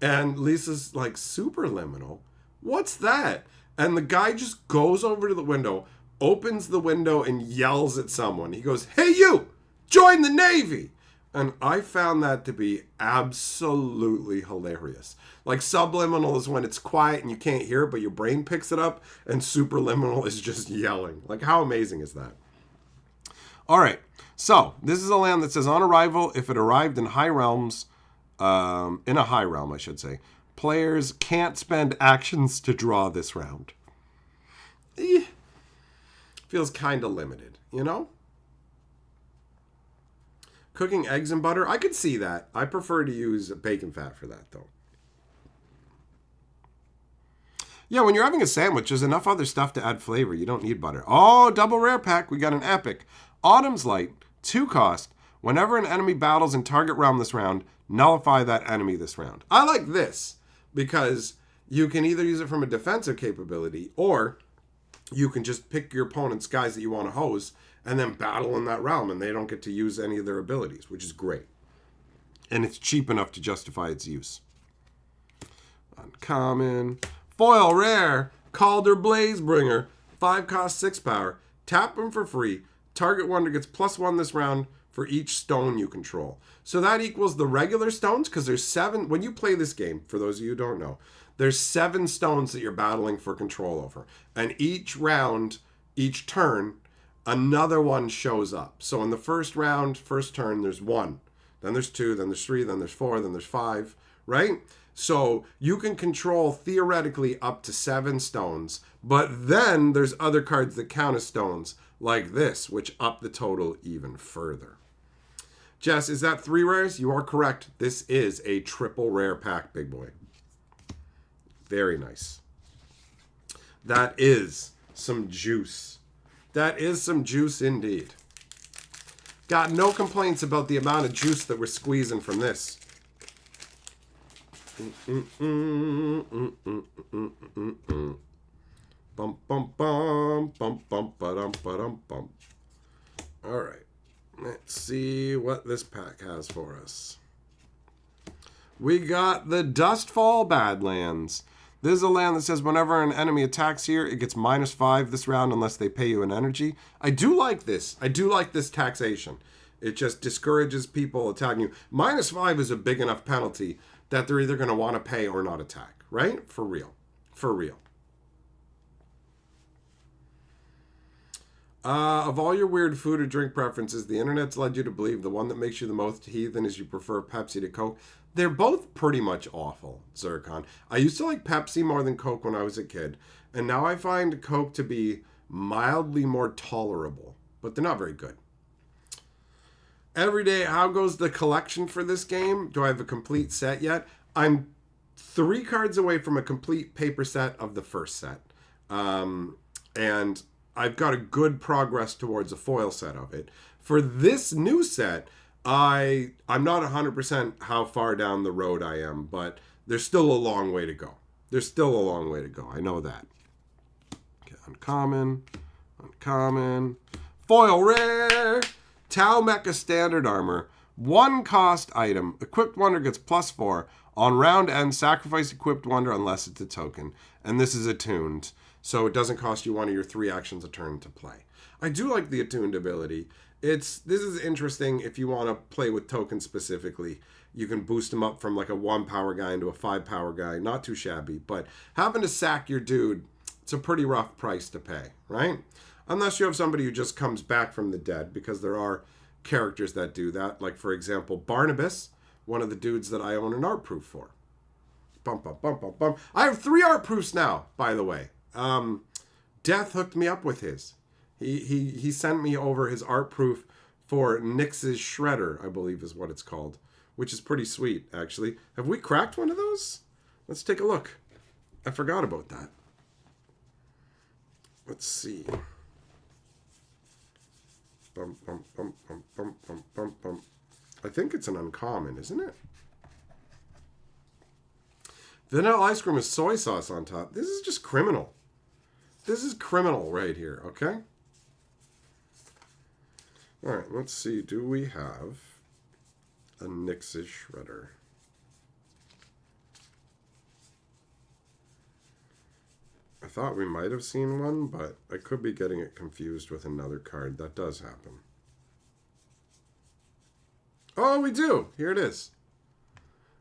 and Lisa's like, superliminal? What's that? And the guy just goes over to the window, opens the window, and yells at someone. He goes, hey, you, join the Navy. And I found that to be absolutely hilarious. Like, subliminal is when it's quiet and you can't hear it, but your brain picks it up. And superliminal is just yelling. Like, how amazing is that? All right. So, this is a land that says, on arrival, if it arrived in high realms, in a high realm, I should say, players can't spend actions to draw this round. Feels kind of limited, you know? Cooking eggs and butter, I could see that. I prefer to use bacon fat for that, though. Yeah, when you're having a sandwich, there's enough other stuff to add flavor. You don't need butter. Oh, double rare pack. We got an epic. Autumn's Light, 2 cost. Whenever an enemy battles in target realm this round, nullify that enemy this round. I like this because you can either use it from a defensive capability or you can just pick your opponent's guys that you want to hose and then battle in that realm, and they don't get to use any of their abilities, which is great. And it's cheap enough to justify its use. Uncommon. Foil rare. Calder Blazebringer. 5 cost, 6 power. Tap them for free. Target wonder gets +1 this round for each stone you control. So that equals the regular stones, because there's 7. When you play this game, for those of you who don't know, there's 7 stones that you're battling for control over. And each round, each turn, another one shows up. So in the first round, first turn, there's 1. Then there's 2, then there's 3, then there's 4, then there's 5, right? So you can control theoretically up to 7 stones, but then there's other cards that count as stones, like this, which up the total even further. Jess, is that 3 rares? You are correct. This is a triple rare pack, big boy. Very nice. That is some juice. That is some juice indeed. Got no complaints about the amount of juice that we're squeezing from this. Bum bum bum bum bum ba-dum ba-dum bum. All right. Let's see what this pack has for us. We got the Dustfall Badlands. This is a land that says whenever an enemy attacks here, it gets -5 this round unless they pay you an energy. I do like this. I do like this taxation. It just discourages people attacking you. -5 is a big enough penalty that they're either going to want to pay or not attack, right? For real. For real. Of all your weird food or drink preferences, the internet's led you to believe the one that makes you the most heathen is you prefer Pepsi to Coke. They're both pretty much awful, Zircon. I used to like Pepsi more than Coke when I was a kid, and now I find Coke to be mildly more tolerable, but they're not very good. Every day, how goes the collection for this game? Do I have a complete set yet? I'm 3 cards away from a complete paper set of the first set. And I've got a good progress towards a foil set of it. For this new set, I'm not 100% how far down the road I am, but there's still a long way to go. There's still a long way to go. I know that. Okay, uncommon. Foil rare. Tau Mecha Standard Armor. 1 cost item. Equipped Wonder gets +4. On round end, sacrifice Equipped Wonder unless it's a token. And this is attuned, so it doesn't cost you 1 of your 3 actions a turn to play. I do like the attuned ability. This is interesting if you want to play with tokens specifically. You can boost them up from like a 1 power guy into a 5 power guy. Not too shabby, but having to sack your dude, it's a pretty rough price to pay, right? Unless you have somebody who just comes back from the dead, because there are characters that do that. Like, for example, Barnabas, one of the dudes that I own an art proof for. Bump, bump, bump, bump, bump. I have 3 art proofs now, by the way. Death hooked me up with his. He sent me over his art proof for Nyx's Shredder, I believe is what it's called, which is pretty sweet, actually. Have we cracked one of those? Let's take a look. I forgot about that. Let's see. Bump, bump, bump, bump, bump, bump, bump, bump. I think it's an uncommon, isn't it? Vanilla ice cream with soy sauce on top. This is just criminal. This is criminal right here, okay? All right, let's see. Do we have a Nyx's Shredder? I thought we might have seen one, but I could be getting it confused with another card. That does happen. Oh, we do. Here it is.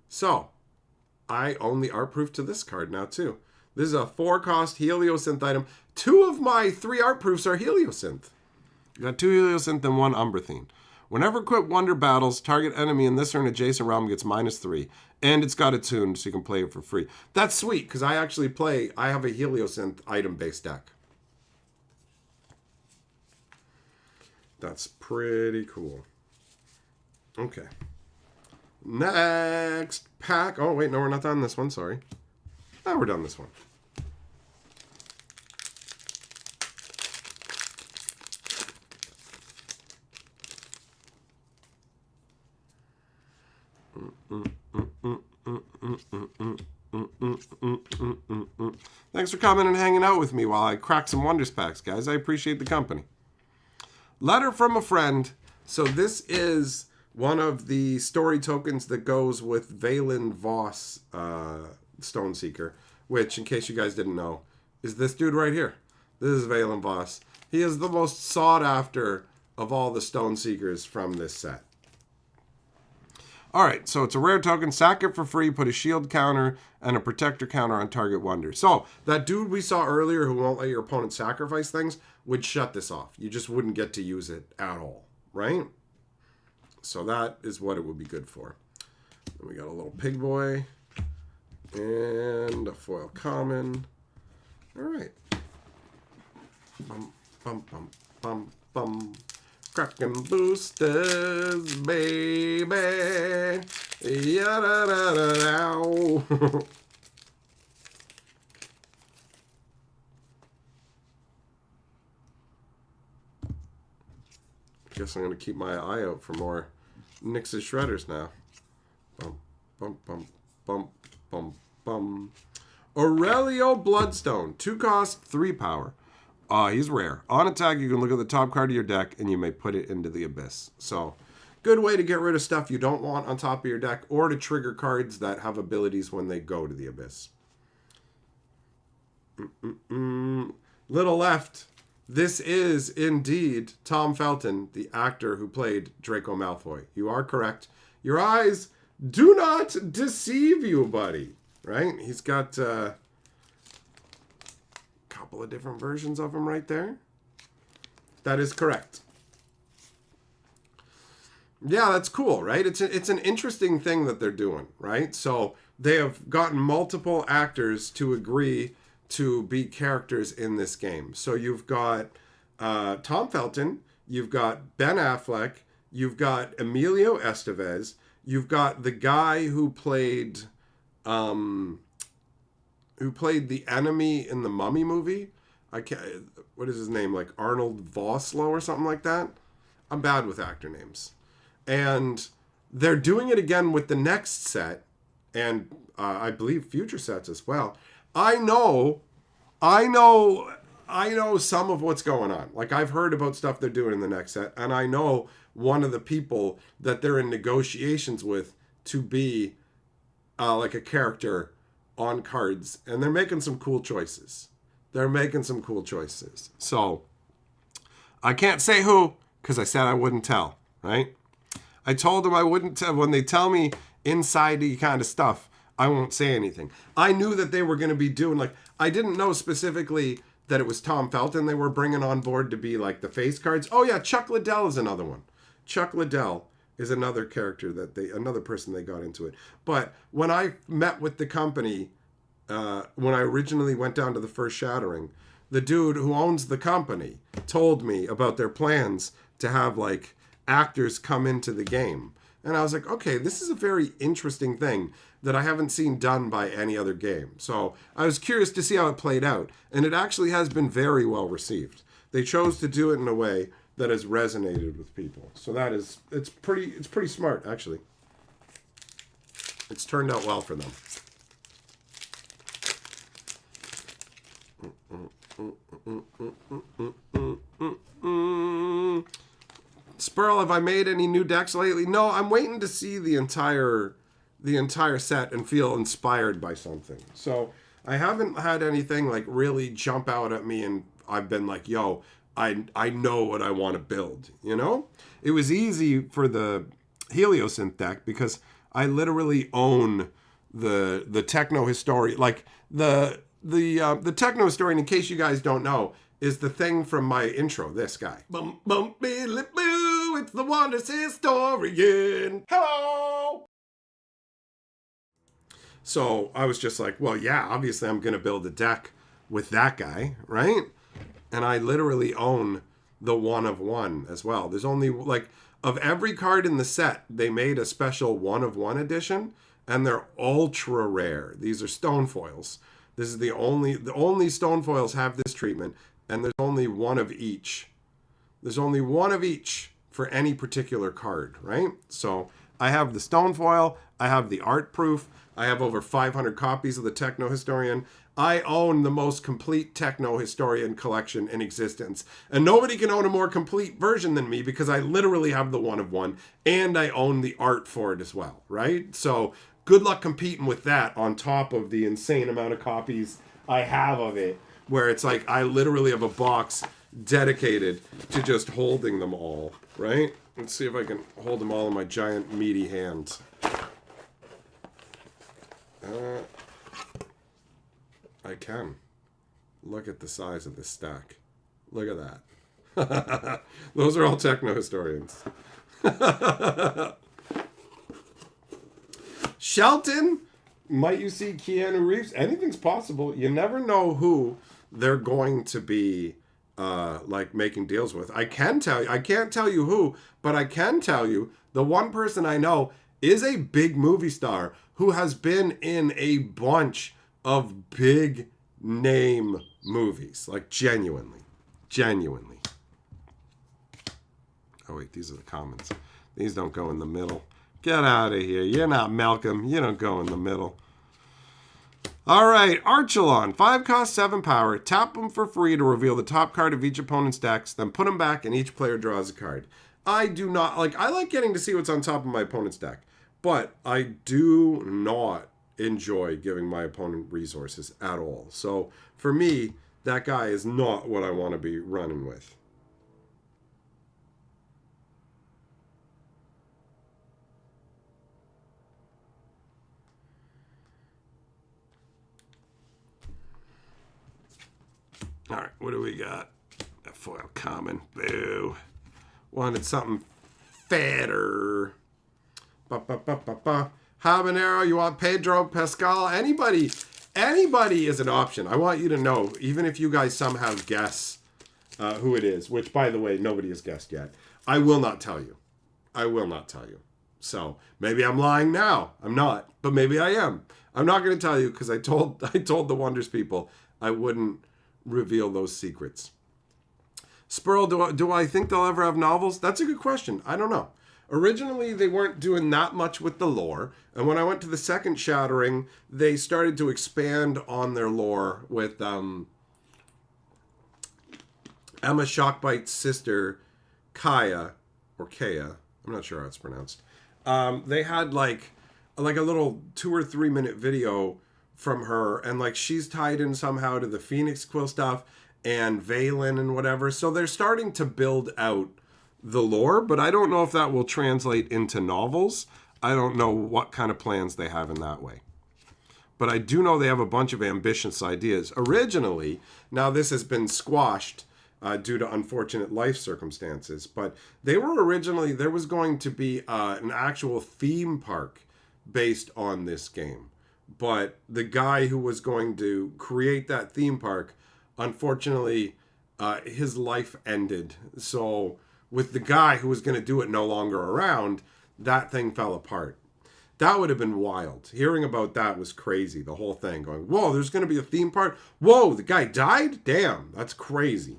So, I own the art proof to this card now, too. This is a 4-cost Heliosynth item. 2 of my 3 art proofs are Heliosynth. You got 2 Heliosynth and 1 Umbrathine. Whenever Equipped Wonder battles, target enemy in this or an adjacent realm gets -3. And it's got attuned, so you can play it for free. That's sweet, because I have a Heliosynth item-based deck. That's pretty cool. Okay. Next pack. Oh, wait, no, we're not done this one. Sorry. No, we're done this one. Thanks for coming and hanging out with me while I crack some Wonders packs, guys. I appreciate the company. Letter from a friend. So this is one of the story tokens that goes with Valen Voss Stoneseeker, which, in case you guys didn't know, is this dude right here. This is Valen Voss. He is the most sought after of all the Stoneseekers from this set. Alright, so it's a rare token. Sack it for free. Put a shield counter and a protector counter on target wonder. So, that dude we saw earlier who won't let your opponent sacrifice things would shut this off. You just wouldn't get to use it at all, right? So that is what it would be good for. Then we got a little pig boy. And a foil common. Alright. Bum, bum, bum, bum, bum. Cracking boosters, baby. Ya-da-da-da-dow. Guess I'm going to keep my eye out for more Nyx's Shredders now. Bum, bum, bum, bum, bum, bum. Aurelio Bloodstone. 2 cost, 3 power. He's rare. On attack, you can look at the top card of your deck, and you may put it into the abyss. So, good way to get rid of stuff you don't want on top of your deck, or to trigger cards that have abilities when they go to the abyss. Little left. This is indeed Tom Felton, the actor who played Draco Malfoy. You are correct. Your eyes do not deceive you, buddy. Right? He's got couple of different versions of him right there. That is correct. Yeah, that's cool, right? It's an interesting thing that they're doing, right? So they have gotten multiple actors to agree to be characters in this game. So you've got Tom Felton, you've got Ben Affleck, You've got Emilio Estevez. You've got the guy who played the enemy in the Mummy movie. I can't. What is his name? Like Arnold Vosloo or something like that. I'm bad with actor names. And they're doing it again with the next set, and I believe future sets as well. I know some of what's going on. Like, I've heard about stuff they're doing in the next set, and I know one of the people that they're in negotiations with to be like a character on cards, and they're making some cool choices. So I can't say who, because I said I wouldn't tell, right? I told them I wouldn't tell. When they tell me inside-y kind of stuff, I won't say anything. I knew that they were going to be doing, like, I didn't know specifically that it was Tom Felton they were bringing on board to be like the face cards. Oh yeah, Chuck Liddell is another one. Chuck Liddell is another character another person they got into it. But when I met with the company, when I originally went down to the first shattering, the dude who owns the company told me about their plans to have like actors come into the game. And I was like, okay, this is a very interesting thing that I haven't seen done by any other game. So I was curious to see how it played out. And it actually has been very well received. They chose to do it in a way that has resonated with people. So it's pretty smart, actually. It's turned out well for them. Spurl, have I made any new decks lately? No, I'm waiting to see the entire set and feel inspired by something. So I haven't had anything like really jump out at me and I've been like, yo, I know what I want to build, you know? It was easy for the Heliosynth deck because I literally own the Techno Historian. Like the Techno Historian, in case you guys don't know, is the thing from my intro, this guy. Bum, bum, billy, boo, it's the Wondrous Historian. Hello! So I was just like, well, yeah, obviously I'm going to build a deck with that guy, right? And I literally own the 1 of 1 as well. There's only, like, of every card in the set, they made a special 1 of 1 edition, and they're ultra rare. These are stone foils. This is the only stone foils have this treatment, and there's only one of each. There's only one of each for any particular card, right? So I have the stone foil, I have the art proof, I have over 500 copies of the Techno Historian. I own the most complete Techno Historian collection in existence. And nobody can own a more complete version than me because I literally have the 1 of 1 and I own the art for it as well, right? So good luck competing with that on top of the insane amount of copies I have of it, where it's like I literally have a box dedicated to just holding them all, right? Let's see if I can hold them all in my giant meaty hands. I can. Look at the size of this stack. Look at that. Those are all Techno Historians. Shelton, might you see Keanu Reeves? Anything's possible. You never know who they're going to be like making deals with. I can't tell you who, but I can tell you the one person I know is a big movie star who has been in a bunch of big name movies. Like genuinely. Oh wait, these are the comments. These don't go in the middle. Get out of here. You're not Malcolm. You don't go in the middle. All right, Archelon. 5 cost, 7 power. Tap them for free to reveal the top card of each opponent's decks. Then put them back and each player draws a card. I do not like... I like getting to see what's on top of my opponent's deck. But I do not enjoy giving my opponent resources at all. So for me, that guy is not what I want to be running with. All right, what do we got? A foil common. Boo. Wanted something fatter. Habanero, you want Pedro Pascal? Anybody is an option. I want you to know, even if you guys somehow guess who it is, which, by the way, nobody has guessed yet. I will not tell you. I will not tell you. So maybe I'm lying now. I'm not, but maybe I am. I'm not going to tell you because I told the Wonders people I wouldn't reveal those secrets. Spurl, do I think they'll ever have novels? That's a good question. I don't know. Originally, they weren't doing that much with the lore. And when I went to the second Shattering, they started to expand on their lore with Emma Shockbite's sister, Kaya, or Kaya. I'm not sure how it's pronounced. They had like a little 2 or 3 minute video from her. And like she's tied in somehow to the Phoenix Quill stuff and Valen and whatever. So they're starting to build out the lore, but I don't know if that will translate into novels. I don't know what kind of plans they have in that way. But I do know they have a bunch of ambitious ideas. Originally, now this has been squashed due to unfortunate life circumstances, but they were originally, there was going to be an actual theme park based on this game. But the guy who was going to create that theme park, unfortunately, his life ended. So with the guy who was going to do it no longer around, that thing fell apart. That would have been wild. Hearing about that was crazy. The whole thing going, whoa, there's going to be a theme park. Whoa, the guy died? Damn, that's crazy.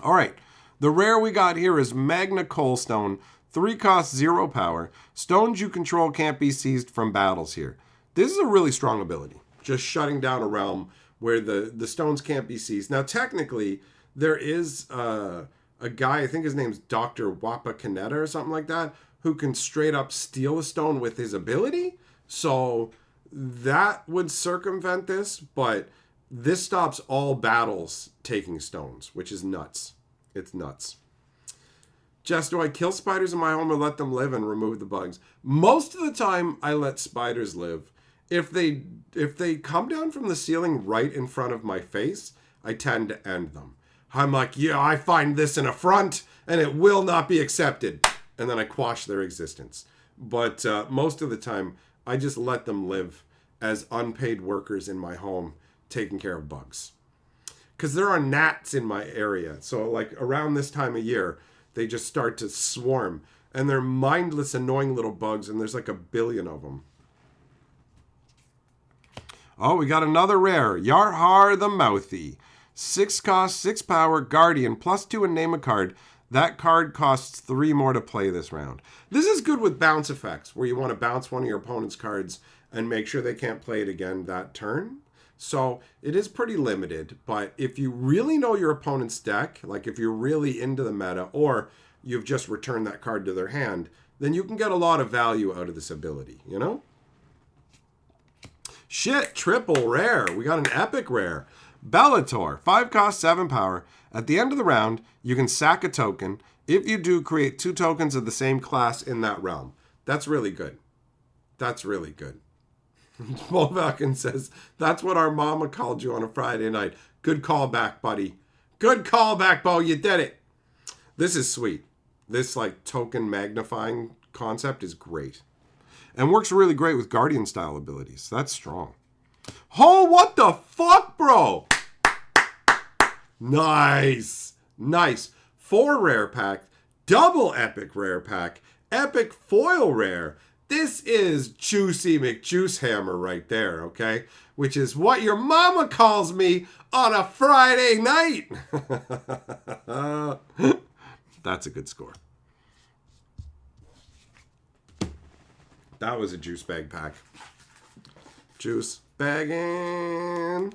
All right. The rare we got here is Magna Coalstone. 3 cost, 0 power. Stones you control can't be seized from battles here. This is a really strong ability. Just shutting down a realm where the stones can't be seized. Now, technically, there is a guy, I think his name's Dr. Wappa Kaneda or something like that, who can straight up steal a stone with his ability. So that would circumvent this, but this stops all battles taking stones, which is nuts. It's nuts. Jess, do I kill spiders in my home or let them live and remove the bugs? Most of the time, I let spiders live. If they come down from the ceiling right in front of my face, I tend to end them. I'm like, yeah, I find this an affront and it will not be accepted. And then I quash their existence. But most of the time, I just let them live as unpaid workers in my home taking care of bugs. Because there are gnats in my area. So like around this time of year, they just start to swarm. And they're mindless, annoying little bugs. And there's like 1 billion of them. Oh, we got another rare. Yarhar the Mouthy. 6 cost, 6 power, Guardian, +2 and name a card. That card costs 3 more to play this round. This is good with bounce effects, where you want to bounce one of your opponent's cards and make sure they can't play it again that turn. So it is pretty limited, but if you really know your opponent's deck, like if you're really into the meta, or you've just returned that card to their hand, then you can get a lot of value out of this ability, you know? Shit, triple rare. We got an epic rare. Bellator, 5 cost, 7 power. At the end of the round, you can sack a token. If you do, create 2 tokens of the same class in that realm. That's really good. That's really good. Paul Falcon says, that's what our mama called you on a Friday night. Good callback, buddy. Good callback, Bo. You did it. This is sweet. This like token magnifying concept is great. And works really great with Guardian style abilities. That's strong. Oh, what the fuck, bro? Nice. Nice. 4 rare pack. Double epic rare pack. Epic foil rare. This is Juicy McJuicehammer right there, okay? Which is what your mama calls me on a Friday night. That's a good score. That was a juice bag pack. Juice bagging.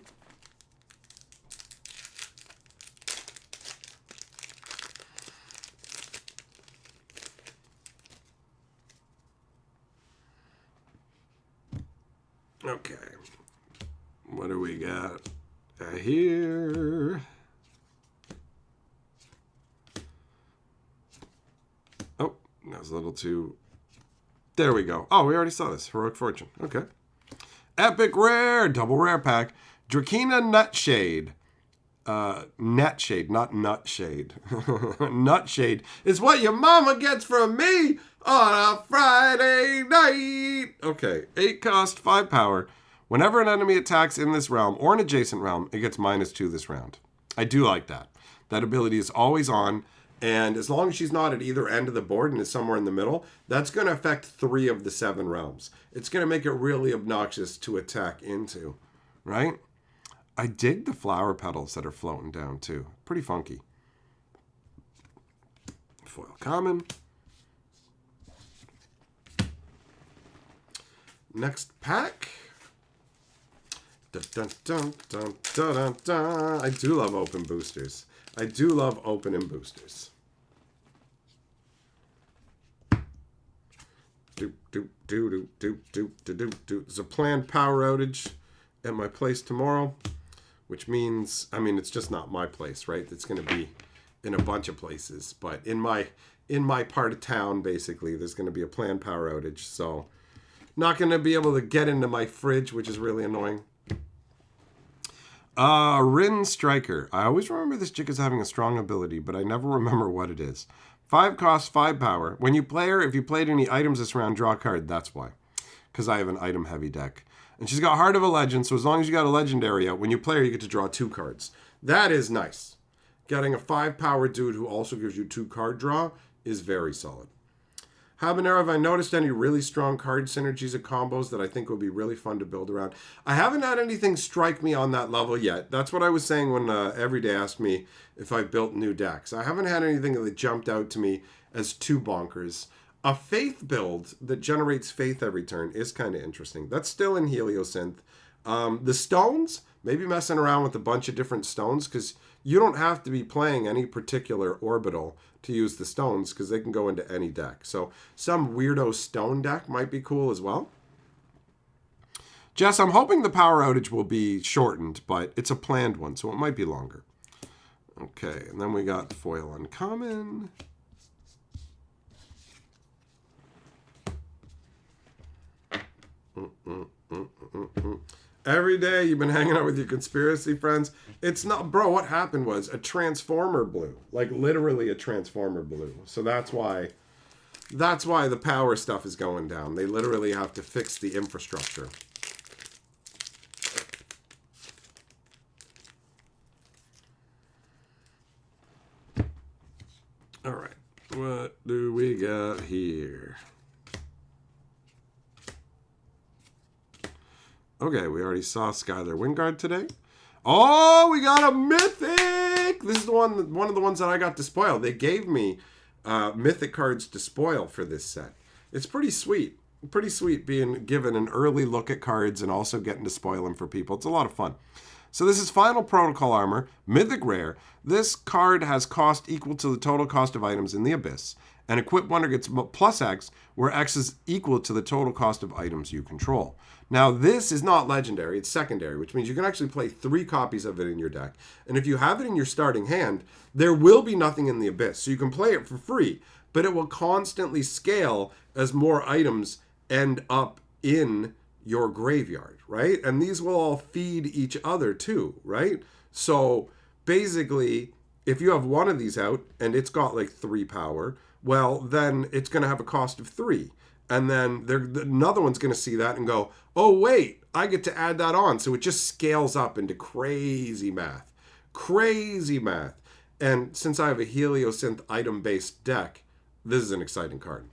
Okay. What do we got here? Oh, that was a little too... There we go. Oh, we already saw this. Heroic Fortune. Okay. Epic Rare. Double Rare Pack. Drakina Nutshade. Netshade, not Nutshade. Nutshade is what your mama gets from me on a Friday night. Okay. 8 cost, 5 power. Whenever an enemy attacks in this realm or an adjacent realm, it gets -2 this round. I do like that. That ability is always on. And as long as she's not at either end of the board and is somewhere in the middle, that's going to affect 3 of the 7 realms. It's going to make it really obnoxious to attack into, right? I dig the flower petals that are floating down too. Pretty funky. Foil common. Next pack. Dun, dun, dun, dun, dun, dun, dun. I do love open boosters. I do love opening boosters. There's a planned power outage at my place tomorrow, which means, I mean, it's just not my place, right? It's going to be in a bunch of places, but in my part of town, basically, there's going to be a planned power outage, so not going to be able to get into my fridge, which is really annoying. Rin Striker. I always remember this chick as having a strong ability, but I never remember what it is. 5 cost, 5 power. When you play her, if you played any items this round, draw a card. That's why. Because I have an item-heavy deck. And she's got Heart of a Legend, so as long as you got a legendary out, when you play her, you get to draw 2 cards. That is nice. Getting a 5 power dude who also gives you 2 card draw is very solid. Habanero, have I noticed any really strong card synergies or combos that I think would be really fun to build around? I haven't had anything strike me on that level yet. That's what I was saying when Everyday asked me if I built new decks. I haven't had anything that jumped out to me as too bonkers. A Faith build that generates Faith every turn is kind of interesting. That's still in Heliosynth. The stones, maybe messing around with a bunch of different stones, because you don't have to be playing any particular orbital to use the stones, because they can go into any deck. So some weirdo stone deck might be cool as well. Jess, I'm hoping the power outage will be shortened, but it's a planned one, so it might be longer. Okay, and then we got foil uncommon. Every day you've been hanging out with your conspiracy friends. It's not, bro, what happened was a transformer blew. Like literally a transformer blew. So that's why the power stuff is going down. They literally have to fix the infrastructure. All right. What do we got here? Okay, we already saw Skylar Wingard today. Oh, we got a Mythic! This is one of the ones that I got to spoil. They gave me Mythic cards to spoil for this set. It's pretty sweet. Pretty sweet being given an early look at cards and also getting to spoil them for people. It's a lot of fun. So this is Final Protocol Armor, Mythic Rare. This card has cost equal to the total cost of items in the Abyss. And Equip Wonder gets plus X, where X is equal to the total cost of items you control. Now, this is not legendary, it's secondary, which means you can actually play 3 copies of it in your deck. And if you have it in your starting hand, there will be nothing in the Abyss. So you can play it for free, but it will constantly scale as more items end up in your graveyard, right? And these will all feed each other too, right? So basically, if you have one of these out and it's got like 3 power, well, then it's going to have a cost of 3. And then another one's going to see that and go, oh, wait, I get to add that on. So it just scales up into crazy math. Crazy math. And since I have a Heliosynth item-based deck, this is an exciting card.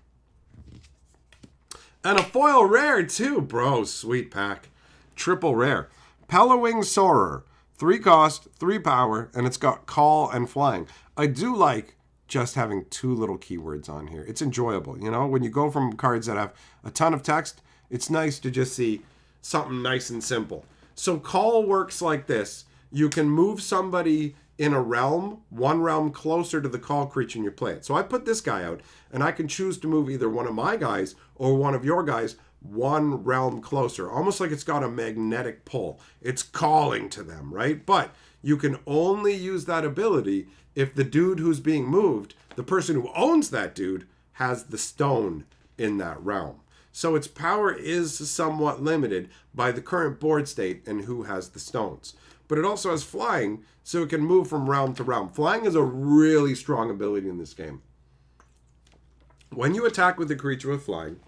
And a foil rare, too. Bro, sweet pack. Triple rare. Pellowing Soarer. 3 cost, 3 power, and it's got call and flying. I do like just having 2 little keywords on here. It's enjoyable, you know? When you go from cards that have a ton of text, it's nice to just see something nice and simple. So call works like this. You can move somebody in a realm, 1 realm closer to the call creature and you play it. So I put this guy out, and I can choose to move either one of my guys or one of your guys 1 realm closer. Almost like it's got a magnetic pull. It's calling to them, right? But you can only use that ability if the dude who's being moved, the person who owns that dude, has the stone in that realm. So its power is somewhat limited by the current board state and who has the stones. But it also has flying, so it can move from realm to realm. Flying is a really strong ability in this game. When you attack with a creature with flying,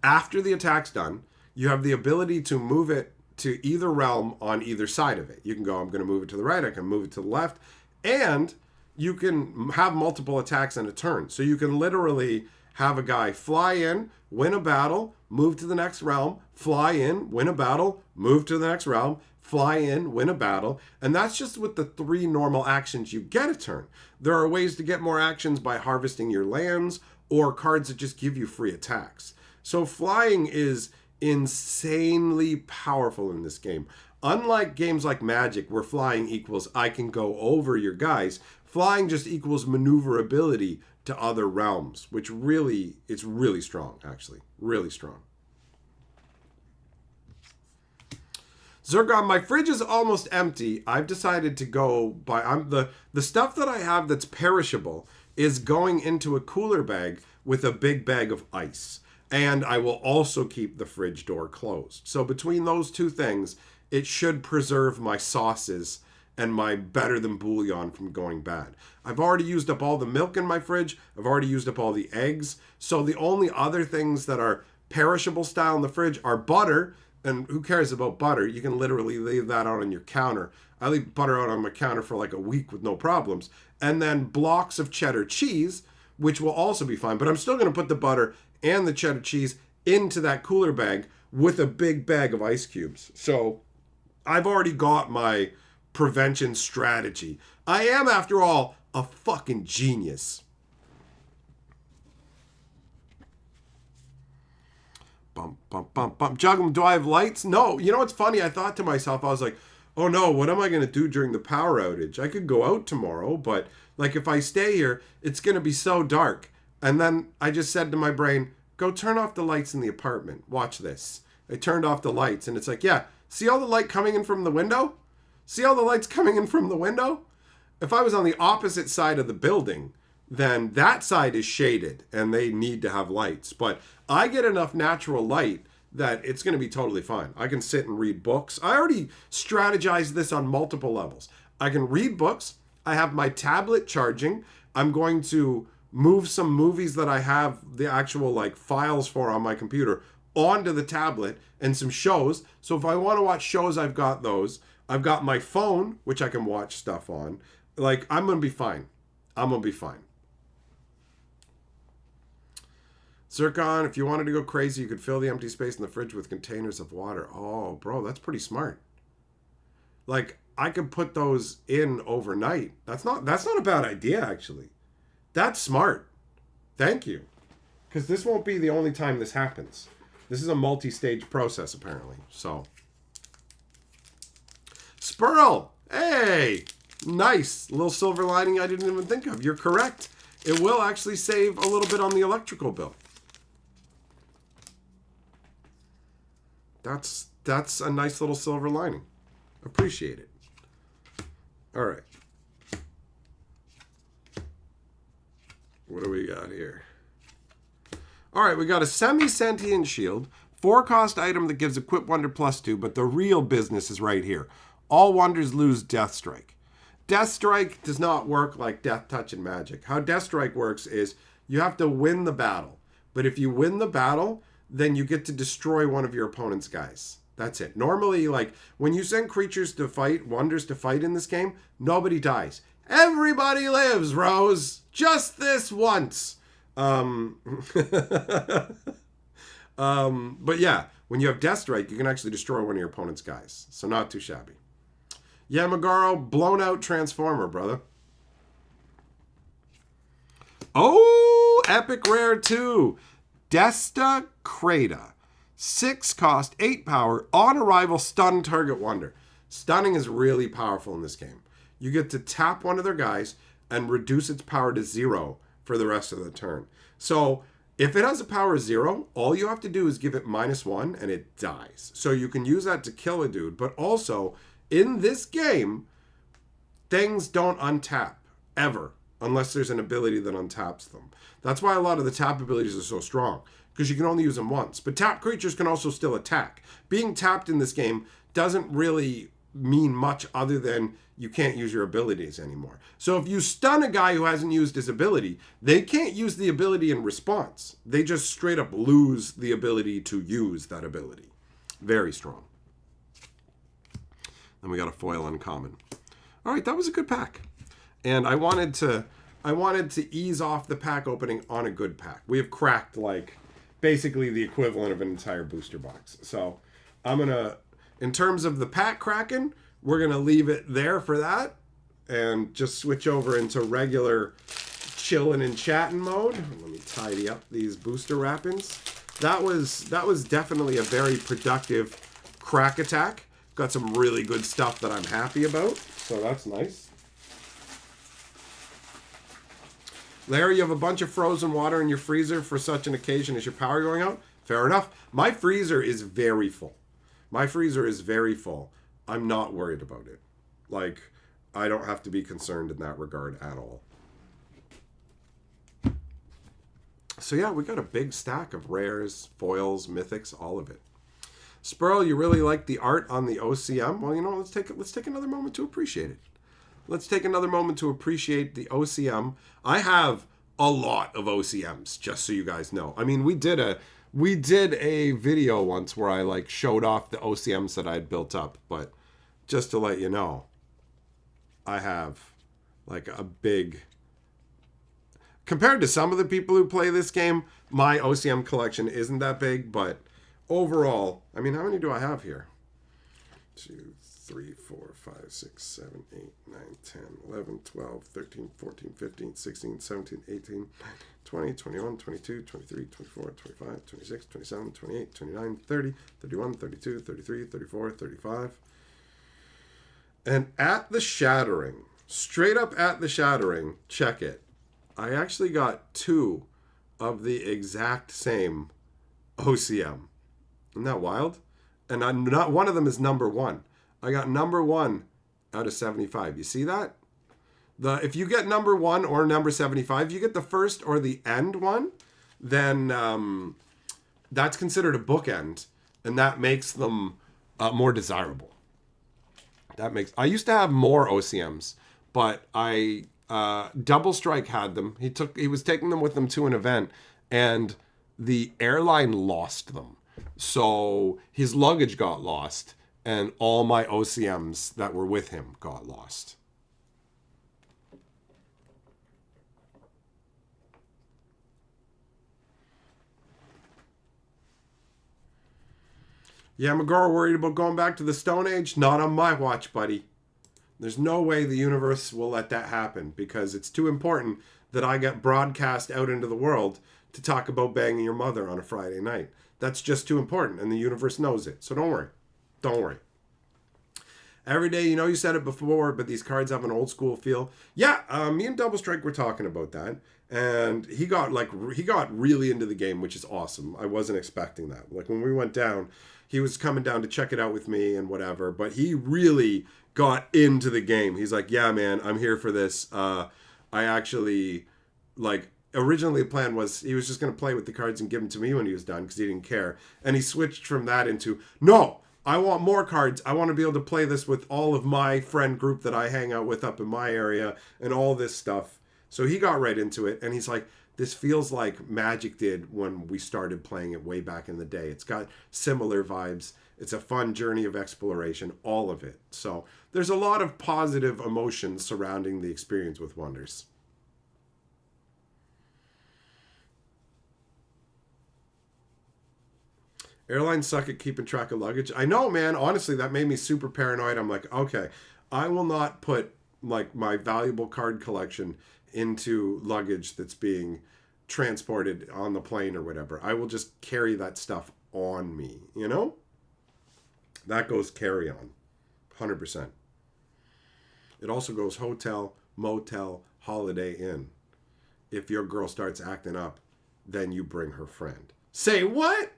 after the attack's done, you have the ability to move it to either realm on either side of it. You can go, I'm going to move it to the right, I can move it to the left, and you can have multiple attacks in a turn. So you can literally have a guy fly in, win a battle, move to the next realm, fly in, win a battle, move to the next realm, fly in, win a battle. And that's just with the 3 normal actions you get a turn. There are ways to get more actions by harvesting your lands or cards that just give you free attacks. So flying is insanely powerful in this game. Unlike games like Magic, where flying equals I can go over your guys, flying just equals maneuverability to other realms, which really, it's really strong, actually. Really strong. Zircon, my fridge is almost empty. I've decided to go by, the stuff that I have that's perishable is going into a cooler bag with a big bag of ice. And I will also keep the fridge door closed. So between those 2 things, it should preserve my sauces and my better than bouillon from going bad. I've already used up all the milk in my fridge. I've already used up all the eggs. So the only other things that are perishable style in the fridge are butter. And who cares about butter? You can literally leave that out on your counter. I leave butter out on my counter for like a week with no problems. And then blocks of cheddar cheese, which will also be fine. But I'm still going to put the butter and the cheddar cheese into that cooler bag with a big bag of ice cubes. So I've already got my prevention strategy. I am, after all, a fucking genius. Bump, bump, bump, bump. Juggling, do I have lights? No. You know what's funny? I thought to myself, I was like, oh no, what am I going to do during the power outage? I could go out tomorrow, but like if I stay here, it's going to be so dark. And then I just said to my brain, go turn off the lights in the apartment. Watch this. I turned off the lights and it's like, yeah, see all the light coming in from the window? See all the lights coming in from the window? If I was on the opposite side of the building, then that side is shaded and they need to have lights. But I get enough natural light that it's going to be totally fine. I can sit and read books. I already strategized this on multiple levels. I can read books. I have my tablet charging. I'm going to move some movies that I have the actual like files for on my computer onto the tablet and some shows. So if I want to watch shows, I've got those. I've got my phone, which I can watch stuff on. Like, I'm going to be fine. I'm going to be fine. Zircon, if you wanted to go crazy, you could fill the empty space in the fridge with containers of water. Oh, bro, that's pretty smart. Like, I could put those in overnight. That's not a bad idea, actually. That's smart. Thank you. Because this won't be the only time this happens. This is a multi-stage process, apparently. So, Spurl, hey, nice. Little silver lining I didn't even think of. You're correct. It will actually save a little bit on the electrical bill. That's a nice little silver lining. Appreciate it. All right. What do we got here? All right, we got a semi-sentient shield, 4-cost item that gives Equip Wonder +2, but the real business is right here. All wonders lose Death Strike. Death Strike does not work like Death Touch in Magic. How Death Strike works is you have to win the battle. But if you win the battle, then you get to destroy one of your opponent's guys. That's it. Normally, like, when you send creatures to fight, wonders to fight in this game, nobody dies. Everybody lives, Rose. Just this once. But yeah, when you have Death Strike, you can actually destroy one of your opponent's guys. So not too shabby. Yeah, Magaro, blown out Transformer, brother. Oh, epic rare 2. Desta Crata. 6 cost, 8 power, on arrival, stun target wonder. Stunning is really powerful in this game. You get to tap one of their guys and reduce its power to 0 for the rest of the turn. So if it has a power of 0, all you have to do is give it -1 and it dies. So you can use that to kill a dude. But also, in this game, things don't untap, ever, unless there's an ability that untaps them. That's why a lot of the tap abilities are so strong, because you can only use them once. But tap creatures can also still attack. Being tapped in this game doesn't really mean much other than you can't use your abilities anymore. So if you stun a guy who hasn't used his ability, they can't use the ability in response. They just straight up lose the ability to use that ability. Very strong. Then we got a foil uncommon. All right, that was a good pack. And I wanted to ease off the pack opening on a good pack. We have cracked like basically the equivalent of an entire booster box. So I'm gonna, in terms of the pack cracking, we're gonna leave it there for that and just switch over into regular chilling and chatting mode. Let me tidy up these booster wrappings. That was definitely a very productive crack attack. Got some really good stuff that I'm happy about, so that's nice. Larry, you have a bunch of frozen water in your freezer for such an occasion as your power going out? Fair enough. My freezer is very full. My freezer is very full. I'm not worried about it. Like, I don't have to be concerned in that regard at all. So yeah, we got a big stack of rares, foils, mythics, all of it. Spurl, you really like the art on the OCM? Well, you know, let's take another moment to appreciate it. Let's take another moment to appreciate the OCM. I have a lot of OCMs, just so you guys know. I mean, we did a video once where I like showed off the OCMs that I had built up, but just to let you know, I have like a big, compared to some of the people who play this game, my OCM collection isn't that big, but overall, I mean, how many do I have here? 2, 3, 4, 5, 6, 7, 8, 9, 10, 11, 12, 13, 14, 15, 16, 17, 18, 20, 21, 22, 23, 24, 25, 26, 27, 28, 29, 30, 31, 32, 33, 34, 35. And at the shattering, straight up at the shattering, check it. I actually got 2 of the exact same OCM. Isn't that wild? And not one of them is number 1. I got number 1 out of 75. You see that? If you get number 1 or number 75, you get the first or the end one, then that's considered a bookend, and that makes them more desirable. I used to have more OCMs, but Double Strike had them. He was taking them with him to an event, and the airline lost them. So his luggage got lost, and all my OCMs that were with him got lost. Yeah, McGraw worried about going back to the Stone Age? Not on my watch, buddy. There's no way the universe will let that happen because it's too important that I get broadcast out into the world to talk about banging your mother on a Friday night. That's just too important, and the universe knows it. So don't worry. Don't worry. Every day, you know you said it before, but these cards have an old school feel. Yeah, me and Double Strike were talking about that, and he got really into the game, which is awesome. I wasn't expecting that. Like when we went down, he was coming down to check it out with me and whatever, but he really got into the game. He's like, yeah, man, I'm here for this. I actually, like, originally the plan was he was just going to play with the cards and give them to me when he was done because he didn't care. And he switched from that into, no, I want more cards. I want to be able to play this with all of my friend group that I hang out with up in my area and all this stuff. So he got right into it, and he's like, this feels like Magic did when we started playing it way back in the day. It's got similar vibes. It's a fun journey of exploration, all of it. So there's a lot of positive emotions surrounding the experience with Wonders. Airlines suck at keeping track of luggage. I know, man. Honestly, that made me super paranoid. I'm like, okay, I will not put like my valuable card collection into luggage that's being transported on the plane or whatever. I will just carry that stuff on me, you know? That goes carry on, 100%. It also goes hotel, motel, Holiday Inn. If your girl starts acting up, then you bring her friend. Say what?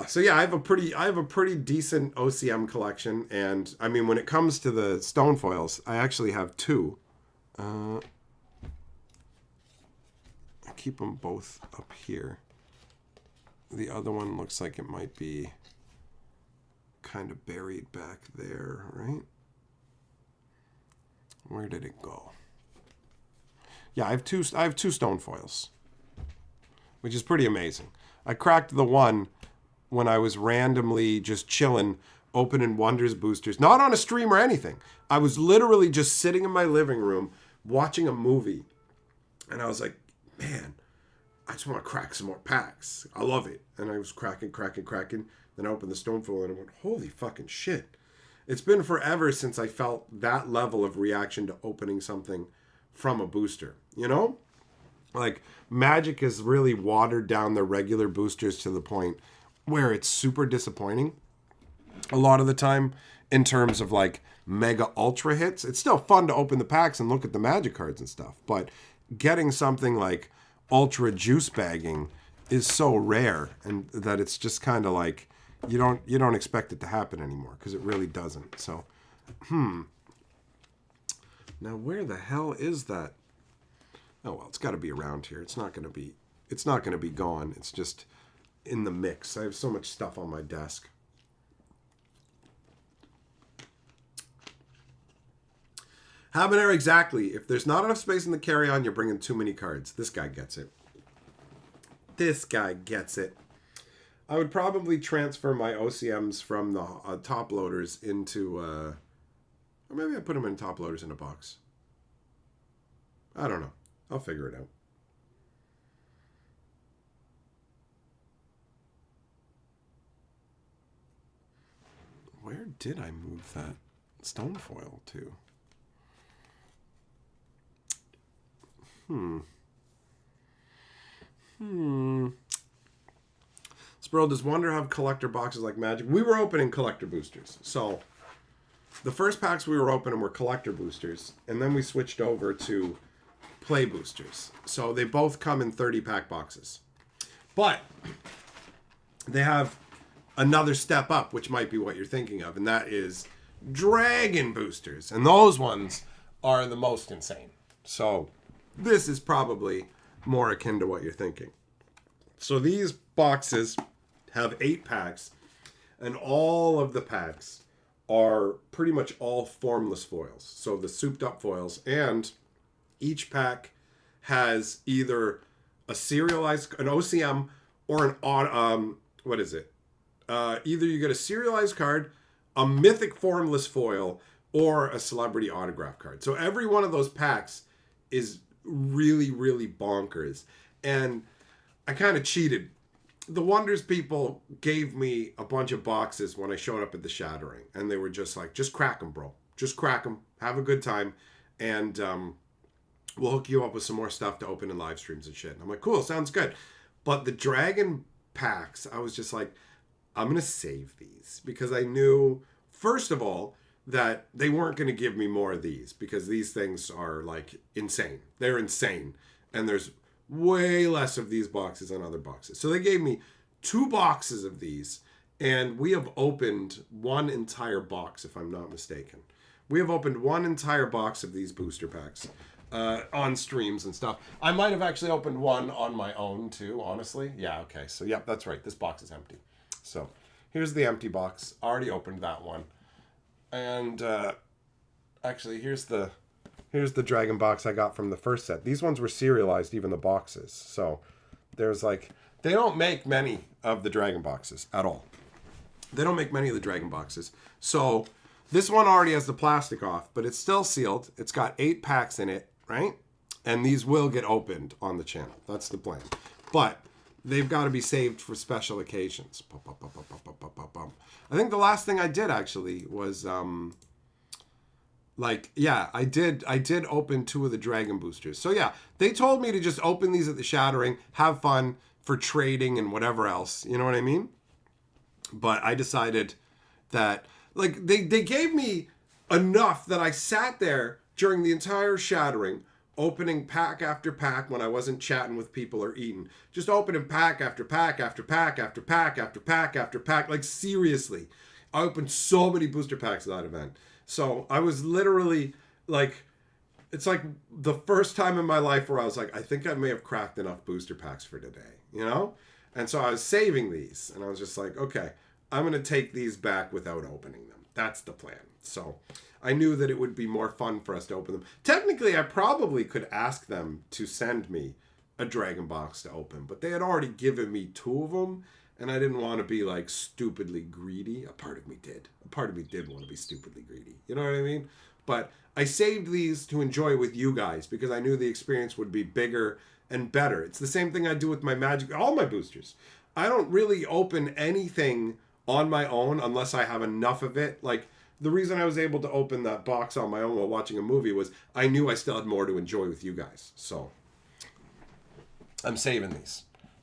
So yeah, I have a pretty decent OCM collection, and I mean when it comes to the stone foils, I actually have 2. I keep them both up here. The other one looks like it might be kind of buried back there, right? Where did it go? Yeah, I have two stone foils, which is pretty amazing. I cracked the one when I was randomly just chilling opening Wonders boosters, not on a stream or anything. I was literally just sitting in my living room watching a movie. And I was like, man, I just want to crack some more packs. I love it. And I was cracking. Then I opened the Stonefoil and I went, holy fucking shit. It's been forever since I felt that level of reaction to opening something from a booster. You know? Like, Magic has really watered down the regular boosters to the point where it's super disappointing a lot of the time in terms of, like, mega ultra hits. It's still fun to open the packs and look at the Magic cards and stuff, but getting something like ultra juice bagging is so rare, and that it's just kind of like you don't expect it to happen anymore, because it really doesn't. So, now where the hell is that? Oh well, it's got to be around here. It's not gonna be gone. It's just in the mix. I have so much stuff on my desk. Habanero, exactly. If there's not enough space in the carry-on, you're bringing too many cards. This guy gets it. This guy gets it. I would probably transfer my OCMs from the top loaders into, or maybe I put them in top loaders in a box. I don't know. I'll figure it out. Where did I move that Stonefoil to? Sproul, does Wonder have collector boxes like Magic? We were opening collector boosters. So the first packs we were opening were collector boosters, and then we switched over to play boosters. So they both come in 30-pack boxes. But they have another step up, which might be what you're thinking of, and that is Dragon boosters. And those ones are the most insane. So this is probably more akin to what you're thinking. So these boxes have 8 packs, and all of the packs are pretty much all formless foils. So the souped up foils, and each pack has either a serialized, an OCM, or an what is it? Either you get a serialized card, a mythic formless foil, or a celebrity autograph card. So every one of those packs is really, really bonkers. And I kind of cheated. The Wonders people gave me a bunch of boxes when I showed up at the Shattering, and they were just like, just crack them, bro. Just crack them. Have a good time. And we'll hook you up with some more stuff to open in live streams and shit. And I'm like, cool, sounds good. But the Dragon packs, I was just like, I'm going to save these, because I knew, first of all, that they weren't going to give me more of these, because these things are like insane. They're insane. And there's way less of these boxes than other boxes. So they gave me 2 boxes of these, and we have opened one entire box, if I'm not mistaken. We have opened one entire box of these booster packs on streams and stuff. I might have actually opened one on my own too, honestly. Yeah, okay. So, yep, that's right. This box is empty. So here's the empty box. Already opened that one. And actually, here's the Dragon box I got from the first set. These ones were serialized, even the boxes. So there's like, they don't make many of the Dragon boxes at all. They don't make many of the Dragon boxes. So this one already has the plastic off, but it's still sealed. It's got 8 packs in it, right? And these will get opened on the channel. That's the plan. But they've got to be saved for special occasions. I think the last thing I did actually was I did open 2 of the Dragon boosters. So yeah, they told me to just open these at the Shattering, have fun for trading and whatever else. You know what I mean? But I decided that, like, they gave me enough that I sat there during the entire Shattering, opening pack after pack when I wasn't chatting with people or eating. Just opening pack after pack after pack after pack after pack after pack. Like, seriously. I opened so many booster packs at that event. So I was literally like, it's like the first time in my life where I was like, I think I may have cracked enough booster packs for today, you know? And so I was saving these, and I was just like, okay, I'm going to take these back without opening them. That's the plan. So I knew that it would be more fun for us to open them. Technically, I probably could ask them to send me a Dragon box to open, but they had already given me 2 of them, and I didn't want to be like stupidly greedy. A part of me did. A part of me did want to be stupidly greedy. You know what I mean? But I saved these to enjoy with you guys because I knew the experience would be bigger and better. It's the same thing I do with my Magic, all my boosters. I don't really open anything on my own unless I have enough of it. Like, the reason I was able to open that box on my own while watching a movie was I knew I still had more to enjoy with you guys. So I'm saving these.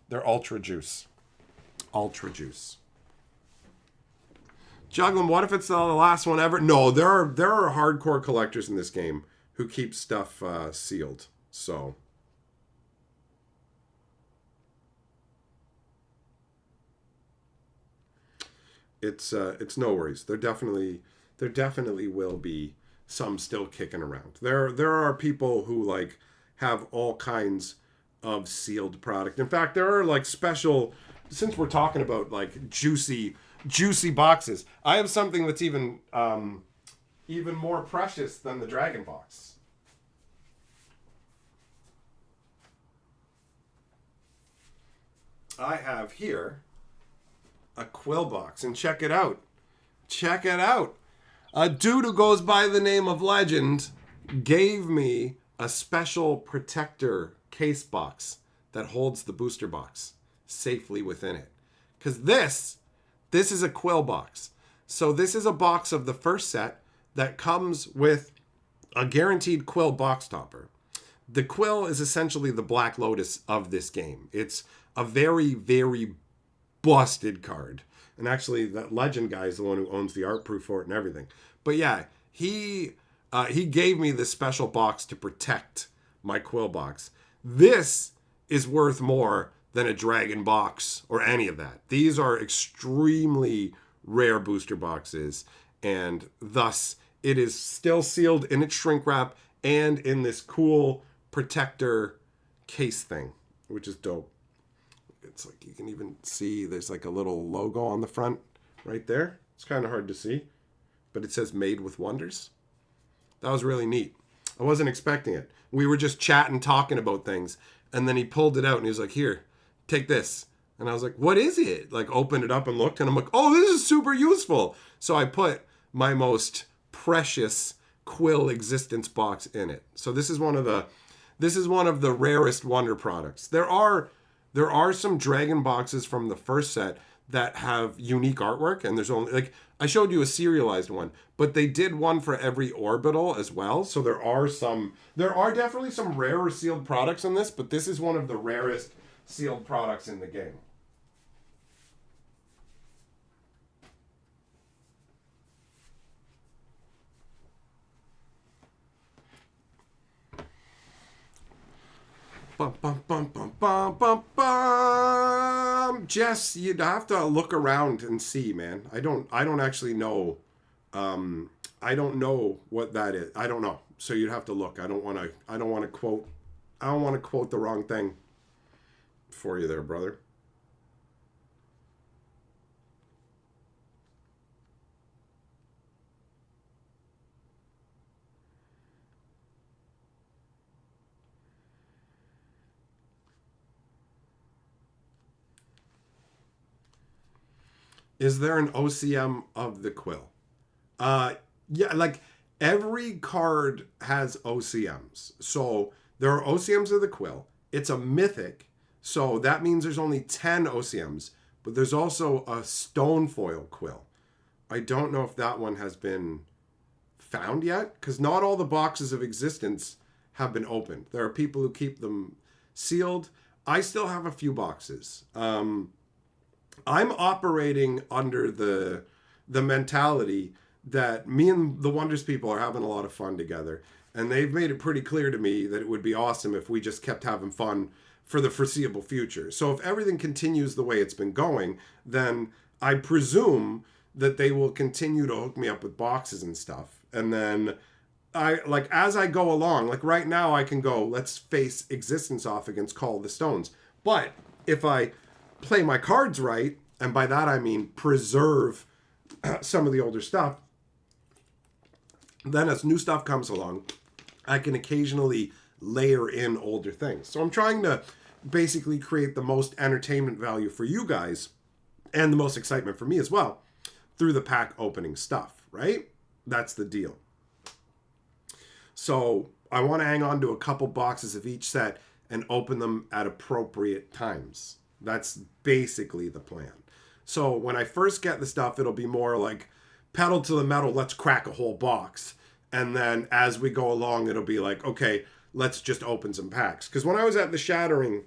They're Ultra Juice. Ultra Juice. Juggling, what if it's the last one ever? No, there are hardcore collectors in this game who keep stuff sealed. So it's no worries. There definitely will be some still kicking around. There are people who like have all kinds of sealed product. In fact, there are like special, since we're talking about like juicy boxes, I have something that's even more precious than the Dragon box. I have here a Quill box, and check it out. Check it out. A dude who goes by the name of Legend gave me a special protector case box that holds the booster box safely within it. Because this is a Quill box. So this is a box of the first set that comes with a guaranteed Quill box topper. The Quill is essentially the Black Lotus of this game. It's a very, very busted card. And actually, that Legend guy is the one who owns the art proof for it and everything. But yeah, he gave me this special box to protect my Quill box. This is worth more than a Dragon box or any of that. These are extremely rare booster boxes, and thus it is still sealed in its shrink wrap and in this cool protector case thing, which is dope. It's like you can even see there's like a little logo on the front right there. It's kind of hard to see, but it says Made with Wonders. That was really neat. I wasn't expecting it. We were just chatting, talking about things, and then he pulled it out and he was like, "Here, take this." And I was like, "What is it?" Like, opened it up and looked, and I'm like, "Oh, this is super useful." So I put my most precious Quill existence box in it. So this is one of the rarest Wonder products. There are some Dragon boxes from the first set that have unique artwork, and there's only, like, I showed you a serialized one, but they did one for every orbital as well. So there are definitely some rarer sealed products in this, but this is one of the rarest sealed products in the game. Bum, bum, bum, bum, bum, bum, bum. Jess, you'd have to look around and see, man. I don't actually know. I don't know what that is. I don't know. So you'd have to look. I don't want to quote the wrong thing for you there, brother. Is there an OCM of the Quill? Yeah, like every card has OCMs. So there are OCMs of the Quill. It's a mythic, so that means there's only 10 OCMs, but there's also a stone foil Quill. I don't know if that one has been found yet, because not all the boxes of existence have been opened. There are people who keep them sealed. I still have a few boxes. I'm operating under the mentality that me and the Wonders people are having a lot of fun together. And they've made it pretty clear to me that it would be awesome if we just kept having fun for the foreseeable future. So if everything continues the way it's been going, then I presume that they will continue to hook me up with boxes and stuff. And then as I go along, like right now I can go, let's face existence off against Call of the Stones. But if I play my cards right, and by that I mean preserve some of the older stuff, then as new stuff comes along, I can occasionally layer in older things. So I'm trying to basically create the most entertainment value for you guys and the most excitement for me as well, through the pack opening stuff, right? That's the deal. So I want to hang on to a couple boxes of each set and open them at appropriate times. That's basically the plan. So when I first get the stuff, it'll be more like pedal to the metal, let's crack a whole box. And then as we go along, it'll be like, okay, let's just open some packs. Because when I was at the shattering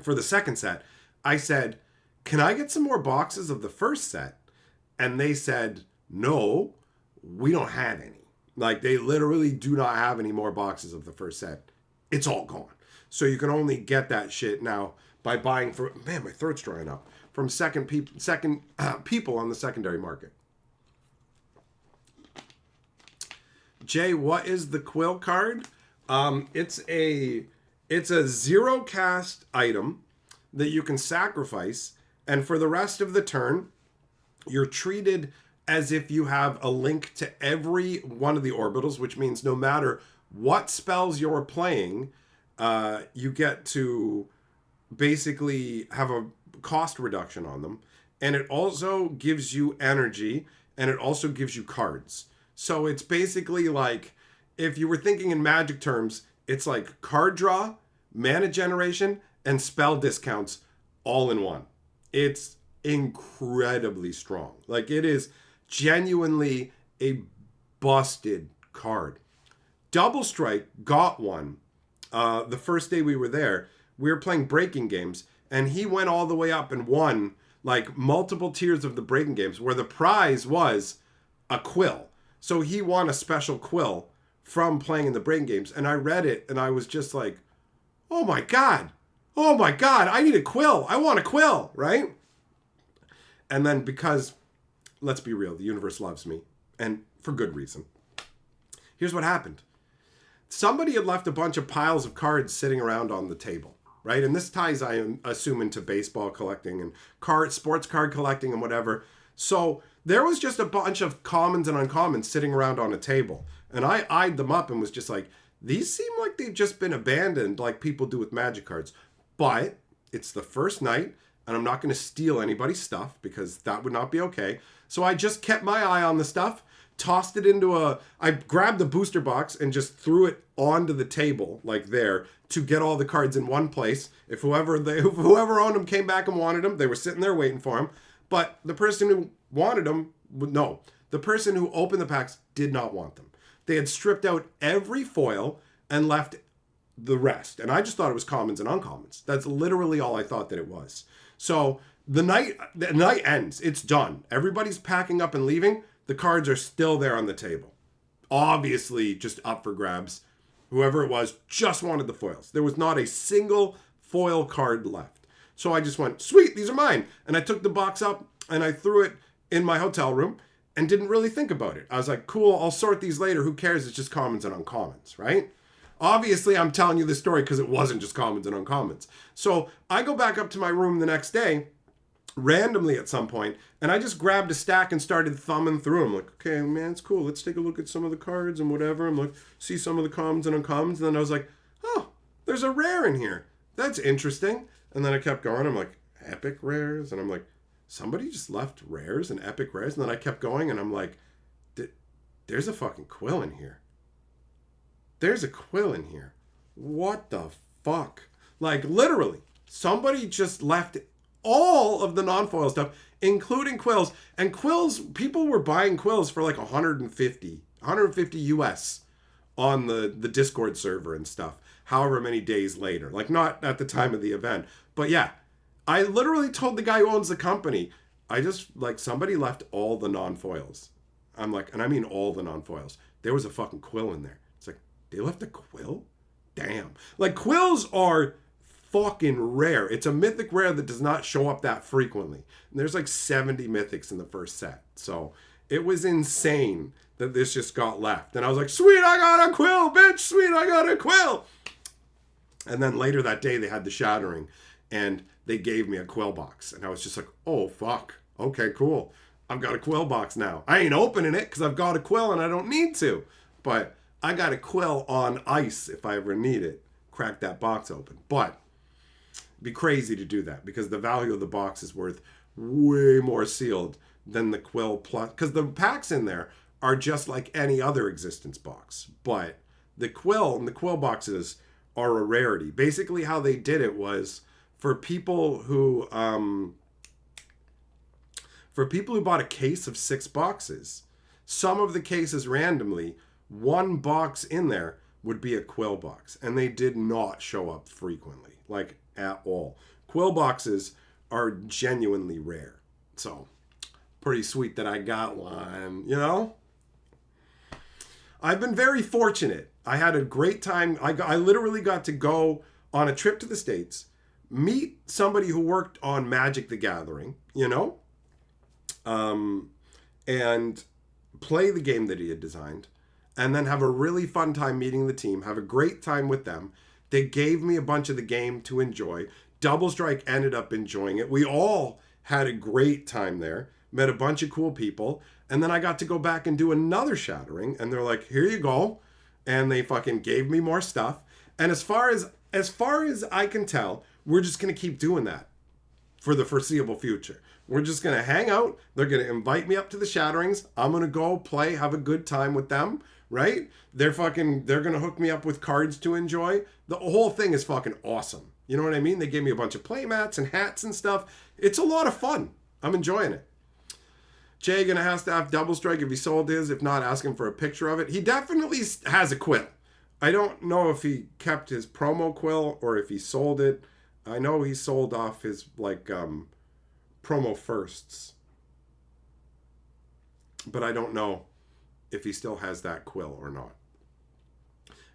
for the second set, I said, can I get some more boxes of the first set? And they said, no, we don't have any. Like, they literally do not have any more boxes of the first set. It's all gone. So you can only get that shit now by buying for, man, my throat's drying up, from people on the secondary market. Jay, what is the quill card? It's a zero cast item that you can sacrifice, and for the rest of the turn, you're treated as if you have a link to every one of the orbitals, which means no matter what spells you're playing, you get to basically have a cost reduction on them. And it also gives you energy, and it also gives you cards. So it's basically like, if you were thinking in Magic terms, it's like card draw, mana generation, and spell discounts all in one. It's incredibly strong. Like, it is genuinely a busted card. Double Strike got one the first day we were there. We were playing breaking games, and he went all the way up and won like multiple tiers of the breaking games, where the prize was a quill. So he won a special quill from playing in the breaking games, and I read it and I was just like, oh my god, I need a quill, I want a quill, right? And then, because, let's be real, the universe loves me, and for good reason. Here's what happened. Somebody had left a bunch of piles of cards sitting around on the table, right? And this ties, I assume, into baseball collecting and sports card collecting and whatever. So there was just a bunch of commons and uncommons sitting around on a table. And I eyed them up and was just like, these seem like they've just been abandoned like people do with Magic cards. But it's the first night, and I'm not going to steal anybody's stuff because that would not be okay. So I just kept my eye on the stuff, tossed it into I grabbed the booster box and just threw it onto the table like there to get all the cards in one place. If whoever owned them came back and wanted them, they were sitting there waiting for them. But the person who wanted them, no. The person who opened the packs did not want them. They had stripped out every foil and left the rest. And I just thought it was commons and uncommons. That's literally all I thought that it was. So the night ends. It's done. Everybody's packing up and leaving. The cards are still there on the table. Obviously just up for grabs. Whoever it was just wanted the foils. There was not a single foil card left. So I just went, sweet, these are mine. And I took the box up and I threw it in my hotel room and didn't really think about it. I was like, cool, I'll sort these later. Who cares? It's just commons and uncommons, right? Obviously, I'm telling you this story because it wasn't just commons and uncommons. So I go back up to my room the next day, randomly at some point, and I just grabbed a stack and started thumbing through them. Like, okay, man, it's cool. Let's take a look at some of the cards and whatever. I'm like, see some of the commons and uncommons. And then I was like, oh, there's a rare in here. That's interesting. And then I kept going. I'm like, epic rares? And I'm like, somebody just left rares and epic rares? And then I kept going, and I'm like, there's a fucking quill in here. There's a quill in here. What the fuck? Like, literally, somebody just left all of the non-foil stuff, including quills. And quills, people were buying quills for like 150 US on the Discord server and stuff, however many days later. Like, not at the time of the event. But yeah, I literally told the guy who owns the company, somebody left all the non-foils. I'm like, and I mean all the non-foils. There was a fucking quill in there. It's like, they left a quill? Damn. Like, quills are fucking rare. It's a mythic rare that does not show up that frequently. And there's like 70 mythics in the first set. So it was insane that this just got left. And I was like, sweet, I got a quill, bitch. Sweet, I got a quill. And then later that day, they had the shattering. And they gave me a quill box. And I was just like, oh, fuck. Okay, cool. I've got a quill box now. I ain't opening it because I've got a quill and I don't need to. But I got a quill on ice if I ever need it. Crack that box open. But it'd be crazy to do that because the value of the box is worth way more sealed than the Quill Plus, because the packs in there are just like any other Existence box, but the Quill and the Quill boxes are a rarity. Basically how they did it was for people who bought a case of 6 boxes, some of the cases randomly, one box in there would be a Quill box, and they did not show up frequently, like at all. Quill boxes are genuinely rare, so pretty sweet that I got one, you know? I've been very fortunate. I had a great time. I literally got to go on a trip to the States, meet somebody who worked on Magic the Gathering, you know? And play the game that he had designed, and then have a really fun time meeting the team, have a great time with them. They gave me a bunch of the game to enjoy. Double Strike ended up enjoying it. We all had a great time there, met a bunch of cool people, and then I got to go back and do another Shattering, and they're like, here you go. And they fucking gave me more stuff. And as far as I can tell, we're just going to keep doing that for the foreseeable future. We're just going to hang out. They're going to invite me up to the Shatterings. I'm going to go play, have a good time with them, right? They're going to hook me up with cards to enjoy. The whole thing is fucking awesome. You know what I mean? They gave me a bunch of play mats and hats and stuff. It's a lot of fun. I'm enjoying it. Jay going to have Double Strike if he sold his. If not, ask him for a picture of it. He definitely has a Quill. I don't know if he kept his promo Quill or if he sold it. I know he sold off his, promo firsts. But I don't know if he still has that Quill or not.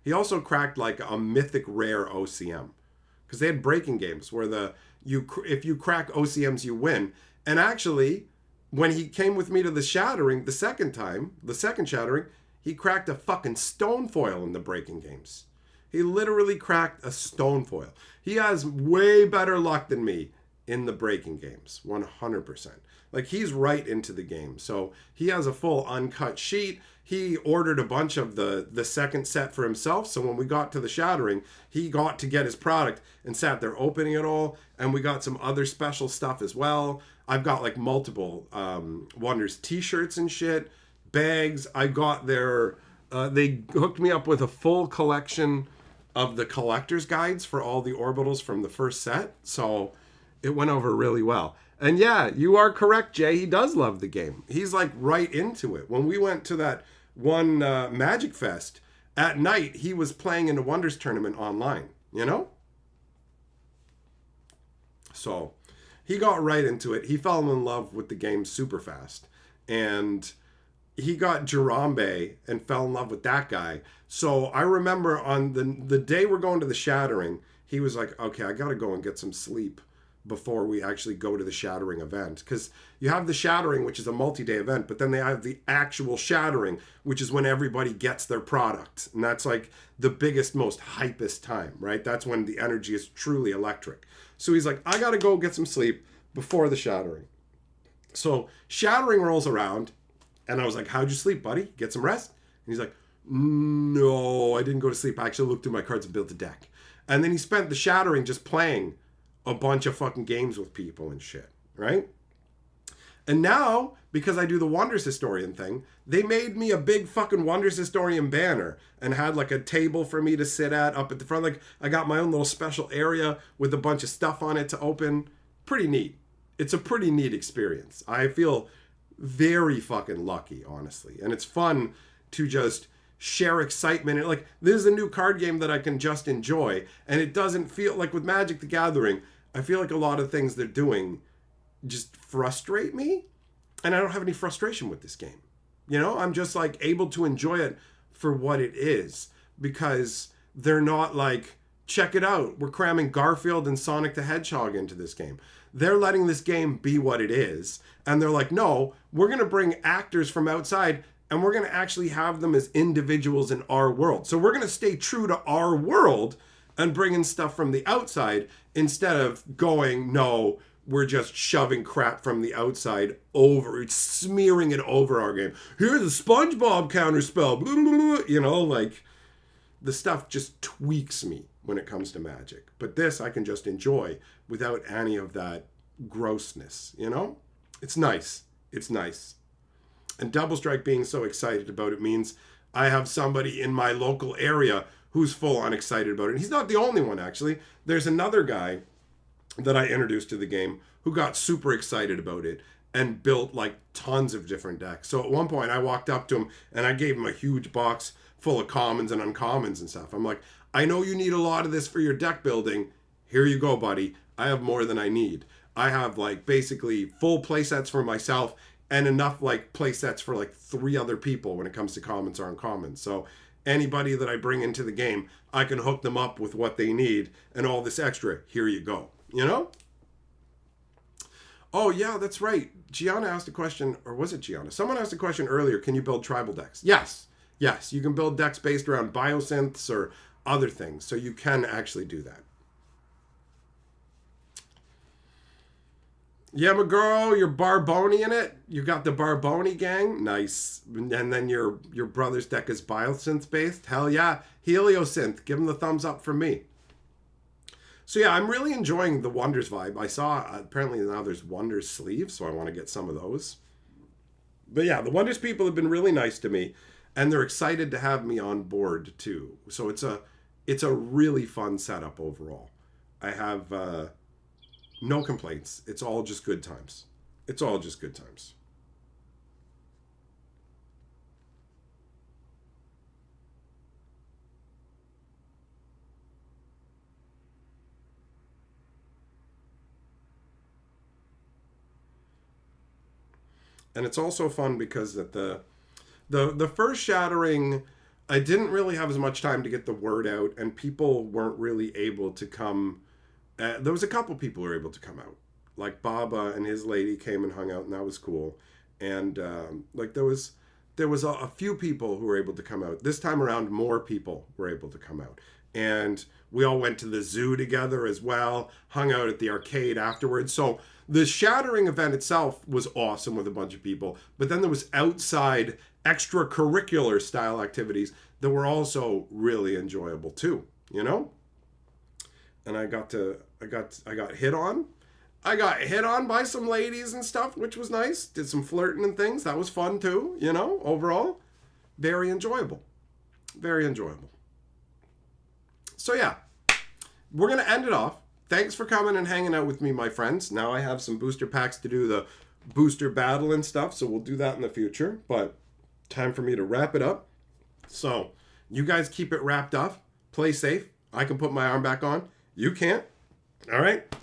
He also cracked, a mythic rare OCM. Because they had breaking games where if you crack OCMs, you win. And actually, when he came with me to the Shattering, the second Shattering, he cracked a fucking stone foil in the breaking games. He literally cracked a stone foil. He has way better luck than me in the breaking games, 100%. He's right into the game. So he has a full uncut sheet. He ordered a bunch of the second set for himself. So when we got to the Shattering, he got to get his product and sat there opening it all. And we got some other special stuff as well. I've got multiple Wonders t-shirts and shit, bags. I got they hooked me up with a full collection of the collector's guides for all the orbitals from the first set. So it went over really well. And yeah, you are correct, Jay. He does love the game. He's right into it. When we went to that one Magic Fest, at night, he was playing in the Wonders tournament online, you know? So he got right into it. He fell in love with the game super fast. And he got Jirambe and fell in love with that guy. So I remember on the day we're going to the Shattering, he was like, okay, I got to go and get some sleep before we actually go to the Shattering event. Because you have the Shattering, which is a multi-day event, but then they have the actual Shattering, which is when everybody gets their product. And that's the biggest, most hypest time, right? That's when the energy is truly electric. So he's like, I got to go get some sleep before the Shattering. So Shattering rolls around, and I was like, how'd you sleep, buddy? Get some rest? And he's like, no, I didn't go to sleep. I actually looked through my cards and built a deck. And then he spent the Shattering just playing a bunch of fucking games with people and shit, right? And now, because I do the Wonders Historian thing, they made me a big fucking Wonders Historian banner and had a table for me to sit at up at the front. I got my own little special area with a bunch of stuff on it to open. Pretty neat. It's a pretty neat experience. I feel very fucking lucky, honestly. And it's fun to just share excitement. And this is a new card game that I can just enjoy. And it doesn't feel like with Magic the Gathering, I feel like a lot of things they're doing just frustrate me. And I don't have any frustration with this game. You know, I'm just able to enjoy it for what it is. Because they're not check it out, we're cramming Garfield and Sonic the Hedgehog into this game. They're letting this game be what it is. And they're like, no, we're going to bring actors from outside and we're going to actually have them as individuals in our world. So we're going to stay true to our world and bring in stuff from the outside instead of going, no, we're just shoving crap from the outside over, it's smearing it over our game. Here's a SpongeBob counterspell, blah, blah, blah. You know, the stuff just tweaks me when it comes to Magic. But this I can just enjoy without any of that grossness, you know? It's nice. It's nice. And Double Strike being so excited about it means I have somebody in my local area who's full on excited about it. And he's not the only one, actually. There's another guy that I introduced to the game who got super excited about it and built like tons of different decks. So at one point I walked up to him and I gave him a huge box full of commons and uncommons and stuff. I'm like, I know you need a lot of this for your deck building. Here you go, buddy. I have more than I need. I have like basically full play sets for myself and enough like play sets for like 3 other people when it comes to commons or uncommons. So anybody that I bring into the game, I can hook them up with what they need and all this extra. Here you go. You know? Oh, yeah, that's right. Gianna asked a question, or was it Gianna? Someone asked a question earlier. Can you build tribal decks? Yes. Yes, you can build decks based around biosynths or other things. So you can actually do that. Yeah, my girl, you're Barboni in it. You got the Barboni gang. Nice. And then your brother's deck is biosynth based. Hell yeah. Heliosynth. Give him the thumbs up from me. So yeah, I'm really enjoying the Wonders vibe. I saw, apparently now there's Wonders sleeves, so I want to get some of those. But yeah, the Wonders people have been really nice to me, and they're excited to have me on board too. So it's a really fun setup overall. I have no complaints. It's all just good times. It's all just good times. And it's also fun because at the first shattering, I didn't really have as much time to get the word out, and people weren't really able to come. There was a couple people who were able to come out, like Baba and his lady came and hung out, and that was cool. And like there was a few people who were able to come out. This time around, more people were able to come out, and we all went to the zoo together as well, hung out at the arcade afterwards. So the shattering event itself was awesome with a bunch of people, but then there was outside extracurricular style activities that were also really enjoyable too, you know? And I got hit on. I got hit on by some ladies and stuff, which was nice. Did some flirting and things. That was fun too, you know? Overall, very enjoyable. Very enjoyable. So yeah, we're going to end it off. Thanks for coming and hanging out with me, my friends. Now I have some booster packs to do the booster battle and stuff, so we'll do that in the future. But time for me to wrap it up. So you guys keep it wrapped up. Play safe. I can put my arm back on. You can't. All right?